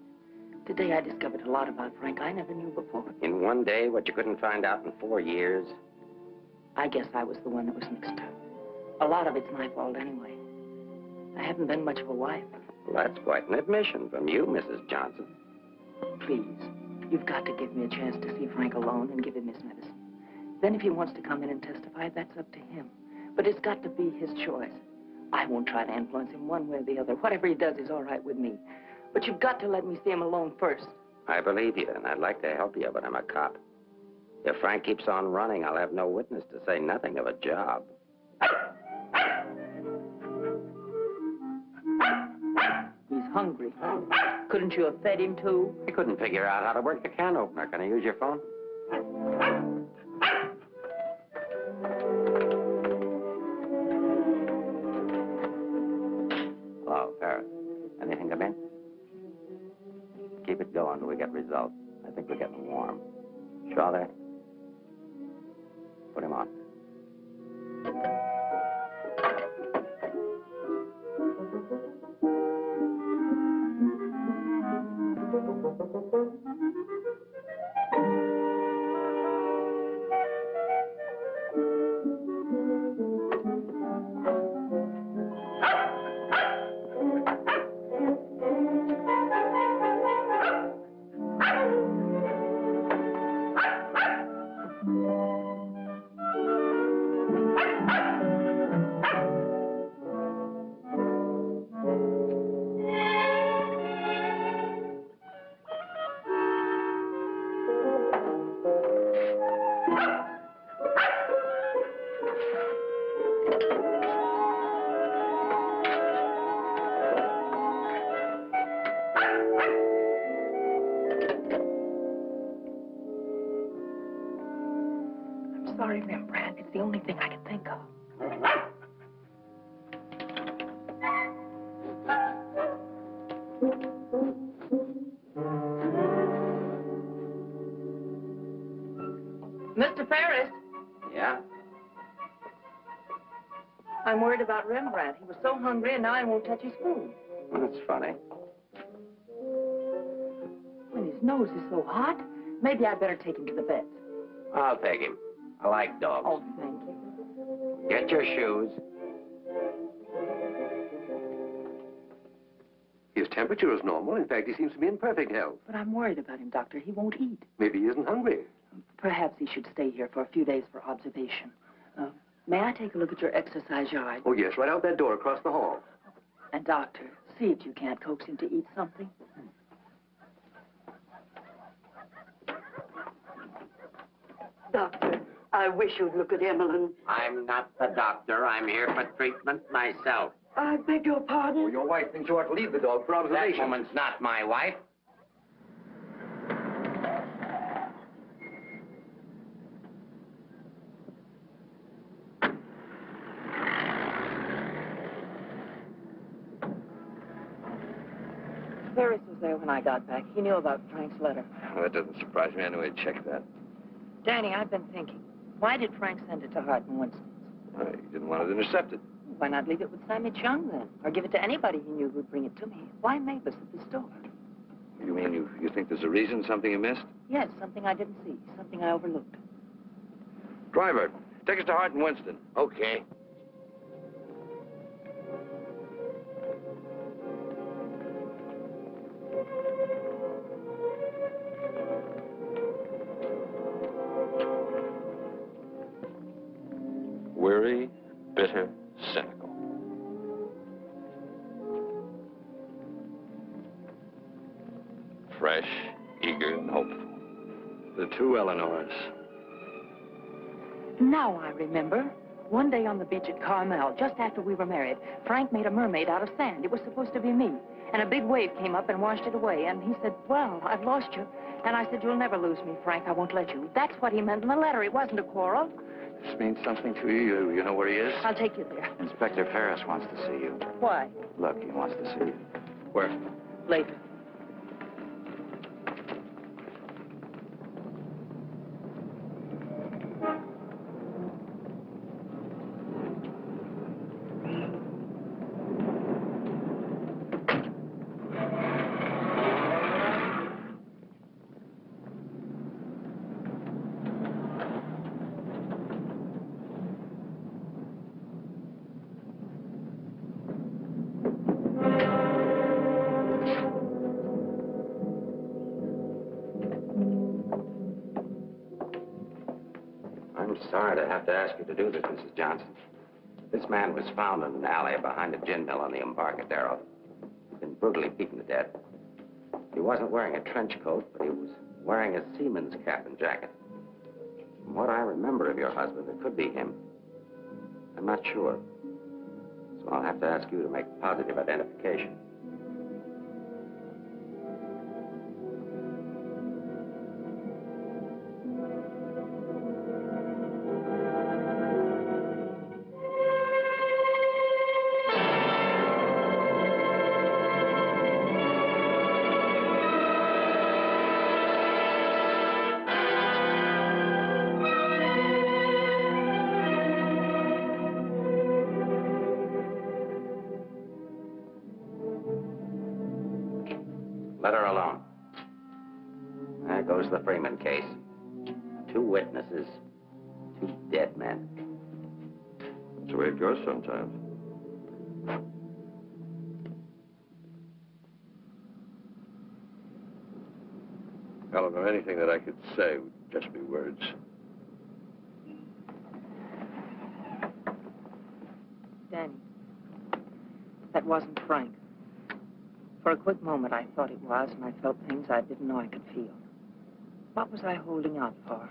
Today I discovered a lot about Frank I never knew before. In one day, what you couldn't find out in 4 years? I guess I was the one that was mixed up. A lot of it's my fault anyway. I haven't been much of a wife. Well, that's quite an admission from you, Mrs. Johnson. Please, you've got to give me a chance to see Frank alone and give him his medicine. Then if he wants to come in and testify, that's up to him. But it's got to be his choice. I won't try to influence him one way or the other. Whatever he does is all right with me. But you've got to let me see him alone first. I believe you, and I'd like to help you, but I'm a cop. If Frank keeps on running, I'll have no witness to say nothing of a job. He's hungry. Couldn't you have fed him, too? I couldn't figure out how to work the can opener. Can I use your phone? Hello, Ferris. Anything come in? Keep it going till we get results. I think we're getting warm. Shaw there? Put him on. Sorry, Rembrandt. It's the only thing I can think of. Mr. Ferris. I'm worried about Rembrandt. He was so hungry, and now he won't touch his food. That's funny. When his nose is so hot, maybe I'd better take him to the vet. I'll take him. I like dogs. Oh, thank you. Get your shoes. His temperature is normal. In fact, he seems to be in perfect health. But I'm worried about him, Doctor. He won't eat. Maybe he isn't hungry. Perhaps he should stay here for a few days for observation. May I take a look at your exercise yard? Oh, yes, right out that door across the hall. And, Doctor, see if you can't coax him to eat something. Doctor, I wish you'd look at Emmeline. I'm not the doctor. I'm here for treatment myself. I beg your pardon? Oh, your wife thinks you ought to leave the dog for observation. That woman's not my wife. Ferris was there when I got back. He knew about Frank's letter. Well, that doesn't surprise me. Anyway, check that. Danny, I've been thinking. Why did Frank send it to Hart and Winston? He didn't want it intercepted. Why not leave it with Sammy Chung, then? Or give it to anybody he knew who'd bring it to me? Why Mavis at the store? You mean you think there's a reason, something you missed? Yes, something I didn't see, something I overlooked. Driver, take us to Hart and Winston. Okay. Weary, bitter, cynical. Fresh, eager, and hopeful. The two Eleanors. Now I remember. One day on the beach at Carmel, just after we were married, Frank made a mermaid out of sand. It was supposed to be me. And a big wave came up and washed it away. And he said, well, I've lost you. And I said, you'll never lose me, Frank. I won't let you. That's what he meant in the letter. It wasn't a quarrel. This means something to you. You know where he is? I'll take you there. Inspector Ferris wants to see you. Why? Look, he wants to see you. Where? Later. I'm sorry to have to ask you to do this, Mrs. Johnson. This man was found in an alley behind a gin mill on the Embarcadero. He'd been brutally beaten to death. He wasn't wearing a trench coat, but he was wearing a seaman's cap and jacket. From what I remember of your husband, it could be him. I'm not sure. So I'll have to ask you to make positive identification. Let her alone. There goes the Freeman case. 2 witnesses, 2 dead men. That's the way it goes sometimes. Eleanor, anything that I could say would just be words. Danny, that wasn't Frank. For a quick moment, I thought it was, and I felt things I didn't know I could feel. What was I holding out for?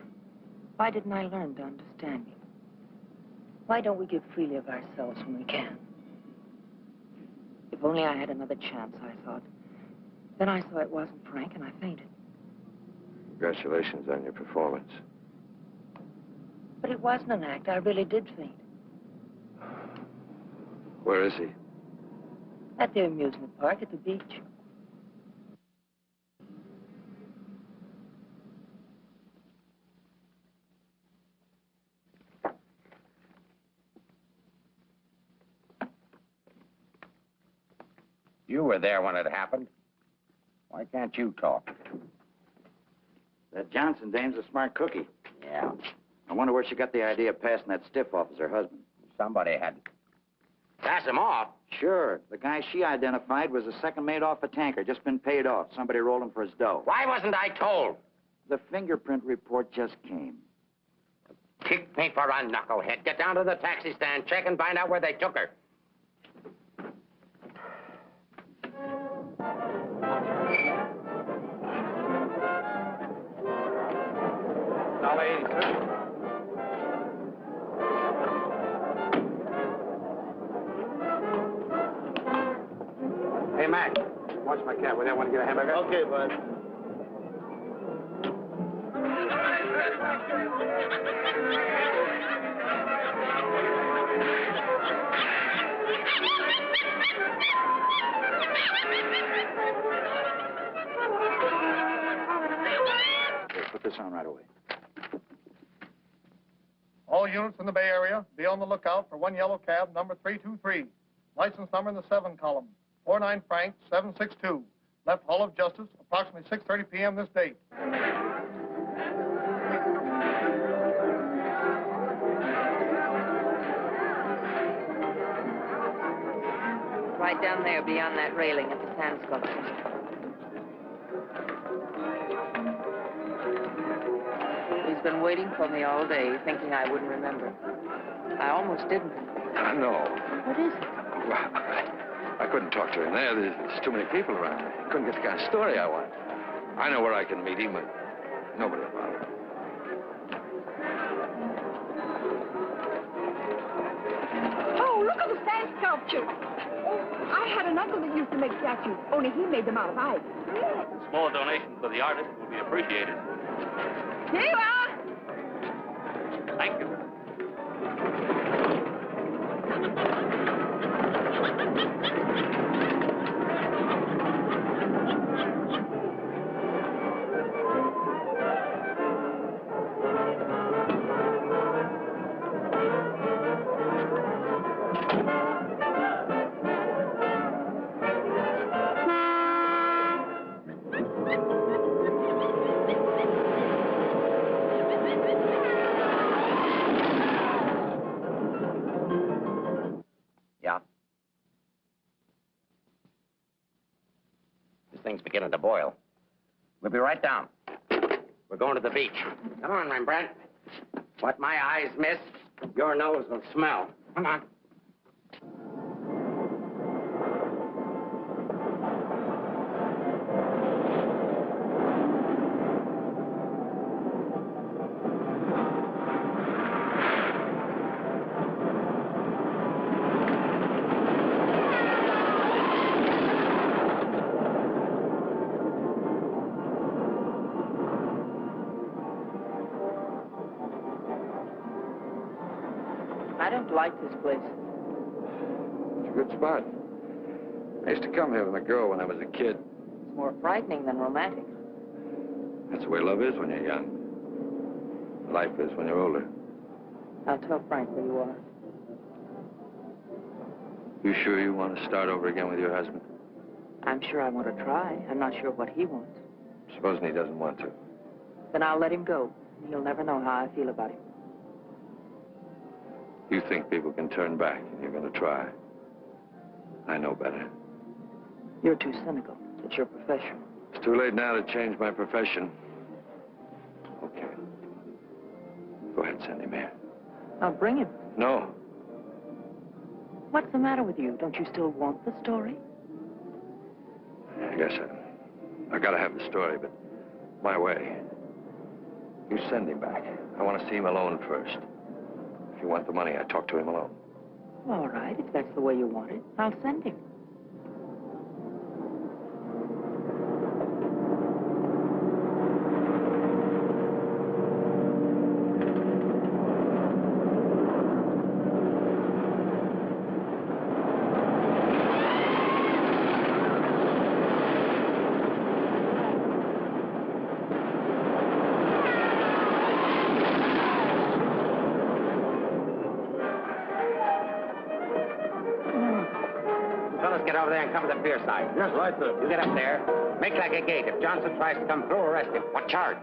Why didn't I learn to understand him? Why don't we give freely of ourselves when we can? If only I had another chance, I thought. Then I saw it wasn't Frank, and I fainted. Congratulations on your performance. But it wasn't an act. I really did faint. Where is he? At the amusement park at the beach. You were there when it happened. Why can't you talk? That Johnson dame's a smart cookie. Yeah. I wonder where she got the idea of passing that stiff off as her husband. Somebody had to pass him off. Sure. The guy she identified was a second mate off a tanker, just been paid off. Somebody rolled him for his dough. Why wasn't I told? The fingerprint report just came. Kick me for a knucklehead. Get down to the taxi stand, check and find out where they took her. Hey, Mac, watch my cab. Will you want to get a hamburger? Okay, bud. Here, put this on right away. All units in the Bay Area, be on the lookout for one yellow cab, number 323. License number in the 7 column, 49 Frank 762. Left Hall of Justice, approximately 6:30 p.m. this date. Right down there beyond that railing at the sand sculpture. He's been waiting for me all day, thinking I wouldn't remember. I almost didn't. I know. What is it? Well, I couldn't talk to him there. There's too many people around. I couldn't get the kind of story I want. I know where I can meet him, but nobody about it. Oh, look at the sand sculpture. I had an uncle that used to make statues, only he made them out of ice. Small donation for the artist will be appreciated. Here you are. Thank you. Yeah? This thing's beginning to boil. We'll be right down. We're going to the beach. Come on, Rembrandt. What my eyes miss, your nose will smell. Come on. I don't like this place. It's a good spot. I used to come here with a girl when I was a kid. It's more frightening than romantic. That's the way love is when you're young. Life is when you're older. I'll tell Frank where you are. You sure you want to start over again with your husband? I'm sure I want to try. I'm not sure what he wants. Supposing he doesn't want to. Then I'll let him go. He'll never know how I feel about him. You think people can turn back, and you're going to try. I know better. You're too cynical. It's your profession. It's too late now to change my profession. Okay. Go ahead, send him here. I'll bring him. No. What's the matter with you? Don't you still want the story? I guess I got to have the story, but my way. You send him back. I want to see him alone first. If you want the money, I talk to him alone. All right, if that's the way you want it, I'll send him. fellas get over there and cover the pier side. Yes, right, sir. You get up there. Make like a gate. If Johnson tries to come through, arrest him. What charge?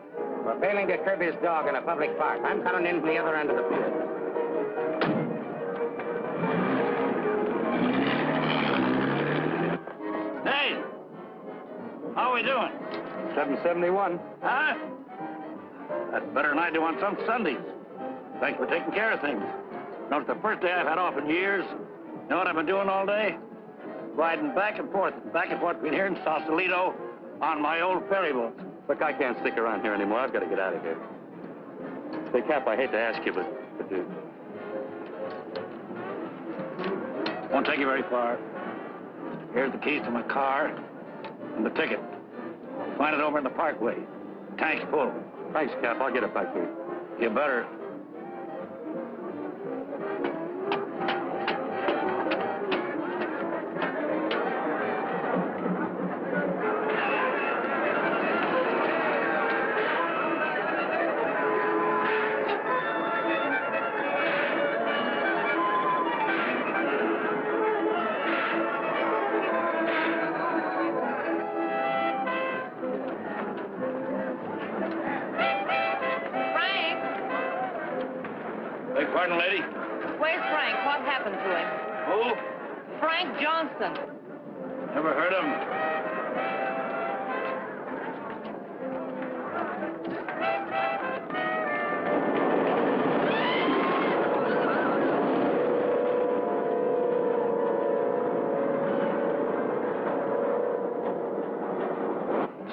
For failing to curb his dog in a public park. I'm coming in from the other end of the pier. Hey! How are we doing? 771. Huh? That's better than I do on some Sundays. Thanks for taking care of things. You know, it's the first day I've had off in years. You know what I've been doing all day? Riding back and forth between here and Sausalito on my old ferry boat. Look, I can't stick around here anymore. I've got to get out of here. Say, Cap, I hate to ask you, but Won't take you very far. Here's the keys to my car and the ticket. Find it over in the parkway. Tank's full. Thanks, Cap. I'll get it back here. You better. Beg pardon, lady? Where's Frank? What happened to him? Who? Frank Johnson. Never heard of him.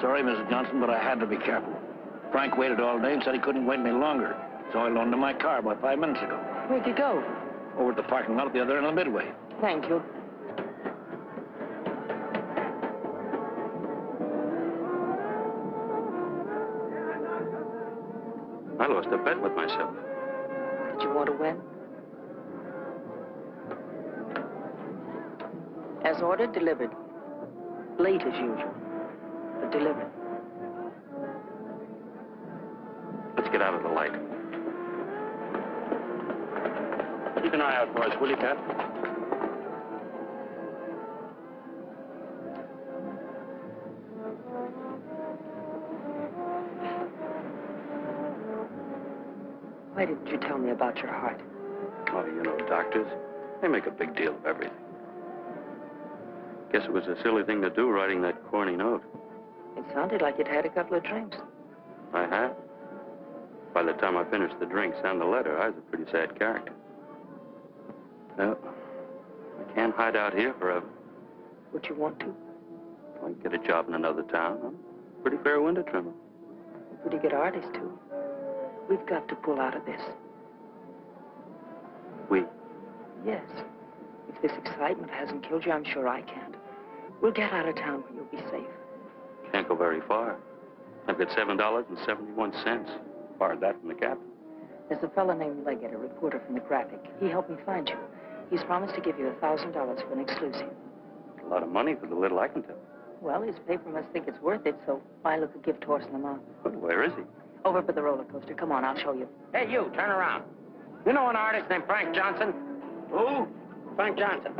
Sorry, Mrs. Johnson, but I had to be careful. Frank waited all day and said he couldn't wait any longer. So I loaned him my car about 5 minutes ago. Where'd you go? Over at the parking lot at the other end of the Midway. Thank you. I lost a bet with myself. Did you want to win? As ordered, delivered. Late as usual, but delivered. Let's get out of the light. Keep an eye out for us, will you, Cap? Why didn't you tell me about your heart? Oh, you know, doctors, they make a big deal of everything. Guess it was a silly thing to do, writing that corny note. It sounded like you'd had a couple of drinks. I had. By the time I finished the drinks and the letter, I was a pretty sad character. Well, I can't hide out here forever. Would you want to? I can get a job in another town. I'm a pretty fair window trimmer. A pretty good artist, too. We've got to pull out of this. We? Yes. If this excitement hasn't killed you, I'm sure I can't. We'll get out of town where you'll be safe. Can't go very far. I've got $7.71. Borrowed that from the captain. There's a fellow named Leggett, a reporter from the Graphic. He helped me find you. He's promised to give you $1,000 for an exclusive. A lot of money for the little I can tell. Well, his paper must think it's worth it, so why look a gift horse in the mouth? But where is he? Over by the roller coaster. Come on, I'll show you. Hey, you, turn around. You know an artist named Frank Johnson? Who? Frank Johnson.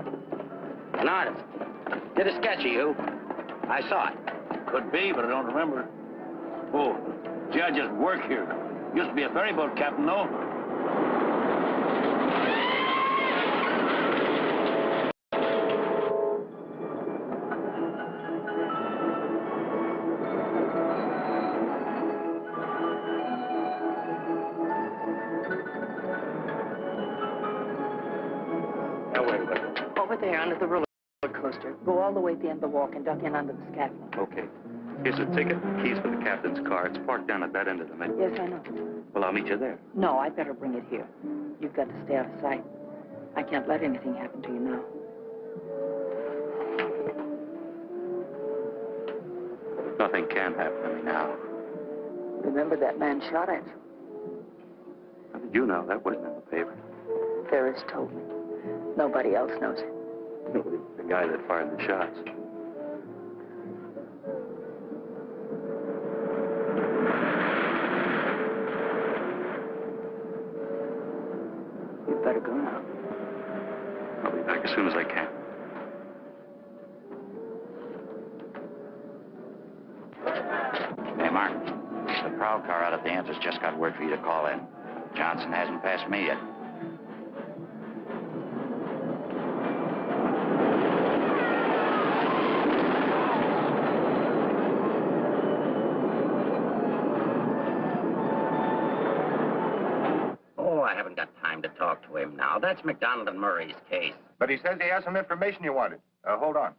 An artist. Did a sketch of you. I saw it. Could be, but I don't remember. Oh, gee, I just work here. Used to be a ferry boat captain, though. Over there under the roller coaster. Go all the way to the end of the walk and duck in under the scaffolding. Okay. Here's a ticket and keys for the captain's car. It's parked down at that end of the Midway. Yes, I know. Well, I'll meet you there. No, I'd better bring it here. You've got to stay out of sight. I can't let anything happen to you now. Nothing can happen to me now. Remember that man shot at you? How did you know? That wasn't in the paper. Ferris told me. Nobody else knows it. The guy that fired the shots. You'd better go now. I'll be back as soon as I can. patrol car out at the entrance just got word for you to call in. Johnson hasn't passed me yet. Oh, I haven't got time to talk to him now. That's McDonald and Murray's case. But he says he has some information you wanted. Hold on.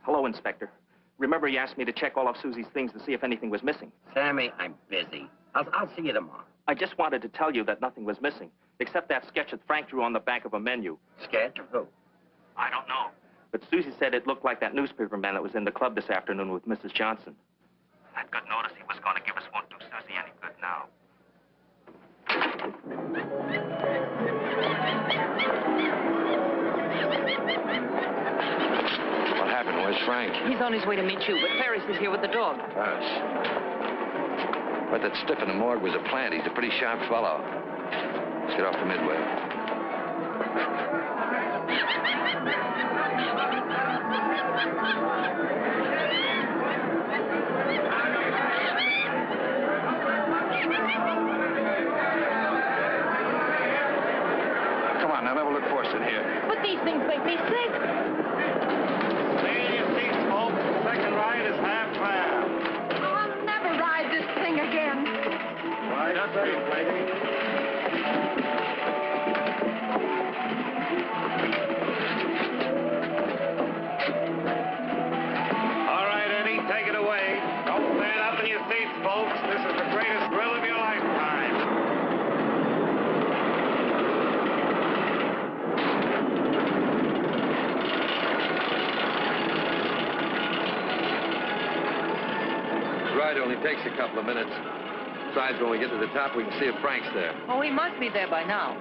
Hello, Inspector. Remember you asked me to check all of Susie's things to see if anything was missing. Sammy, I'm busy. I'll see you tomorrow. I just wanted to tell you that nothing was missing, except that sketch that Frank drew on the back of a menu. Sketch of who? I don't know. But Susie said it looked like that newspaper man that was in the club this afternoon with Mrs. Johnson. I'd good notice he was going to give us won't do Susie any good now. What happened? Where's Frank? He's on his way to meet you, but Ferris is here with the dog. But that stiff in the morgue was a plant. He's a pretty sharp fellow. Let's get off the Midway. Come on, now, never look forced in here. But these things make me sick. Stay in your seats, folks. The second ride is half fare. I'll never ride this thing again. Right up street, lady. All right, Eddie, take it away. Don't stand up in your seats, folks. This is the greatest thrill of your lifetime. The ride only takes a couple of minutes. Besides, when we get to the top, we can see if Frank's there. Oh, he must be there by now.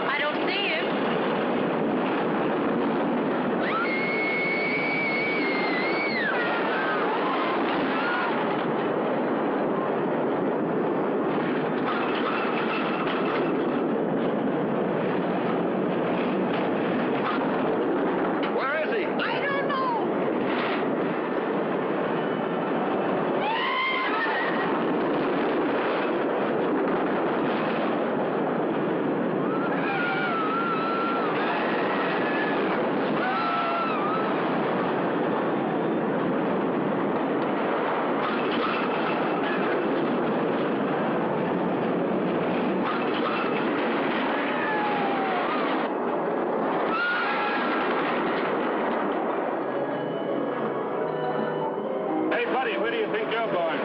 I don't see him. Where is he? I don't know. Hey, buddy, where do you think you're going?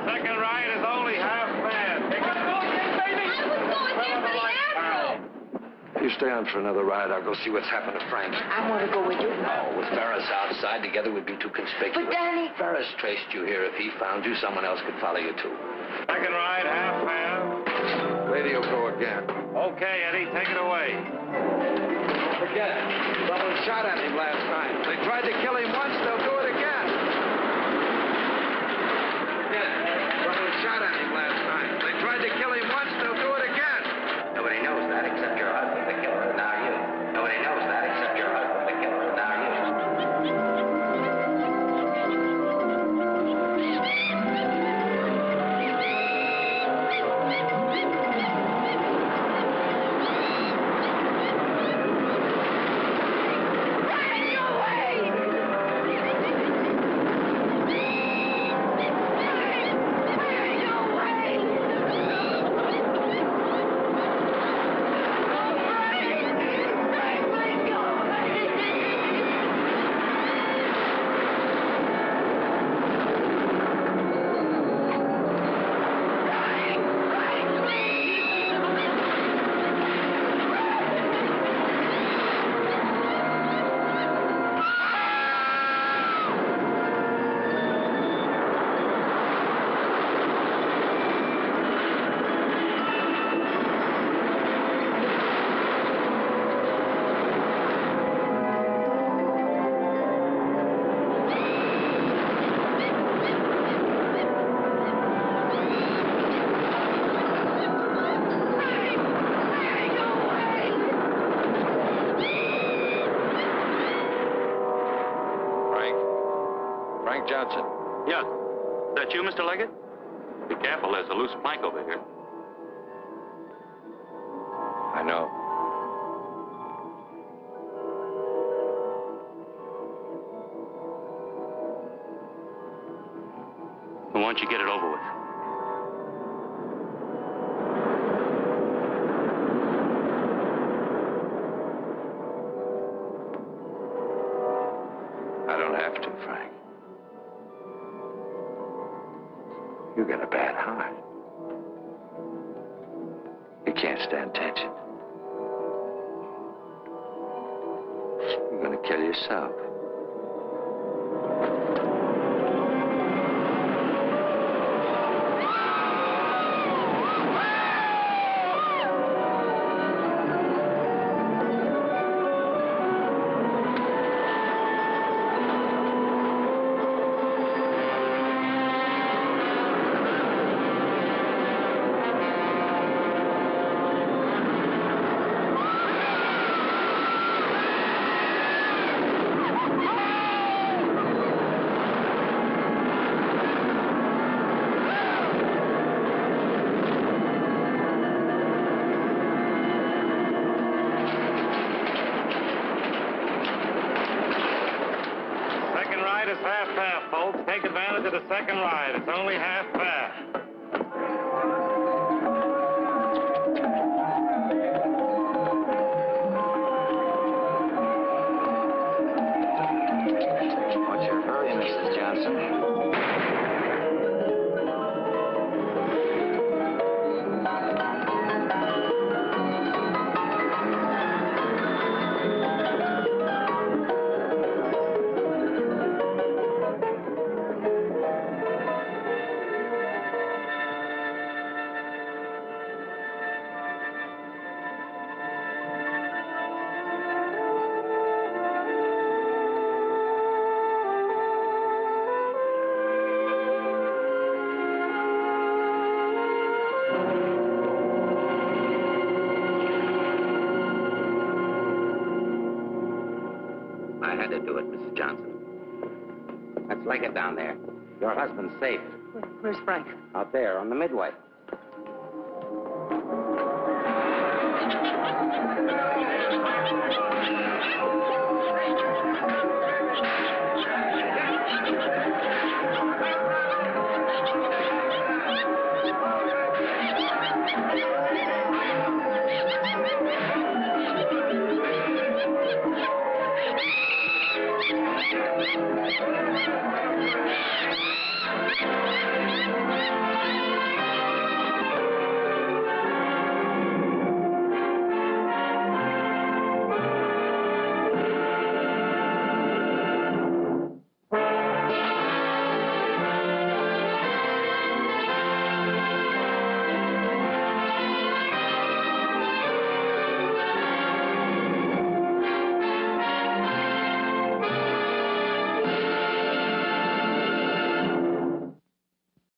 Second ride is only half fare. Take it You stay on for another ride. I'll go see what's happened to Frank. I want to go with you. No, with Ferris outside together would be too conspicuous. But, Danny... Ferris traced you here. If he found you, someone else could follow you, too. Second ride, half fare. Radio go again. Okay, Eddie, take it away. Don't forget, someone shot at him last night. They tried to kill him once, they'll do it again. Forget it. Someone shot at him last night. They tried to kill him once, they'll do it again. Nobody knows that except your husband, the killer, and now you. Nobody knows that except your husband, the killer, and now you. Frank Johnson. Yeah. Is that you, Mr. Leggett? Be careful, there's a loose plank over here. I know. Why don't you get it over with? I don't have to, Frank. You got a bad heart. You can't stand tension. You're gonna kill yourself. It's half-half, folks. Take advantage of the second ride. It's only half-fare. What's your hurry, Mrs. Johnson? I had to do it, Mrs. Johnson. Let's leg it down there. Your husband's safe. Where's Frank? Out there on the midway.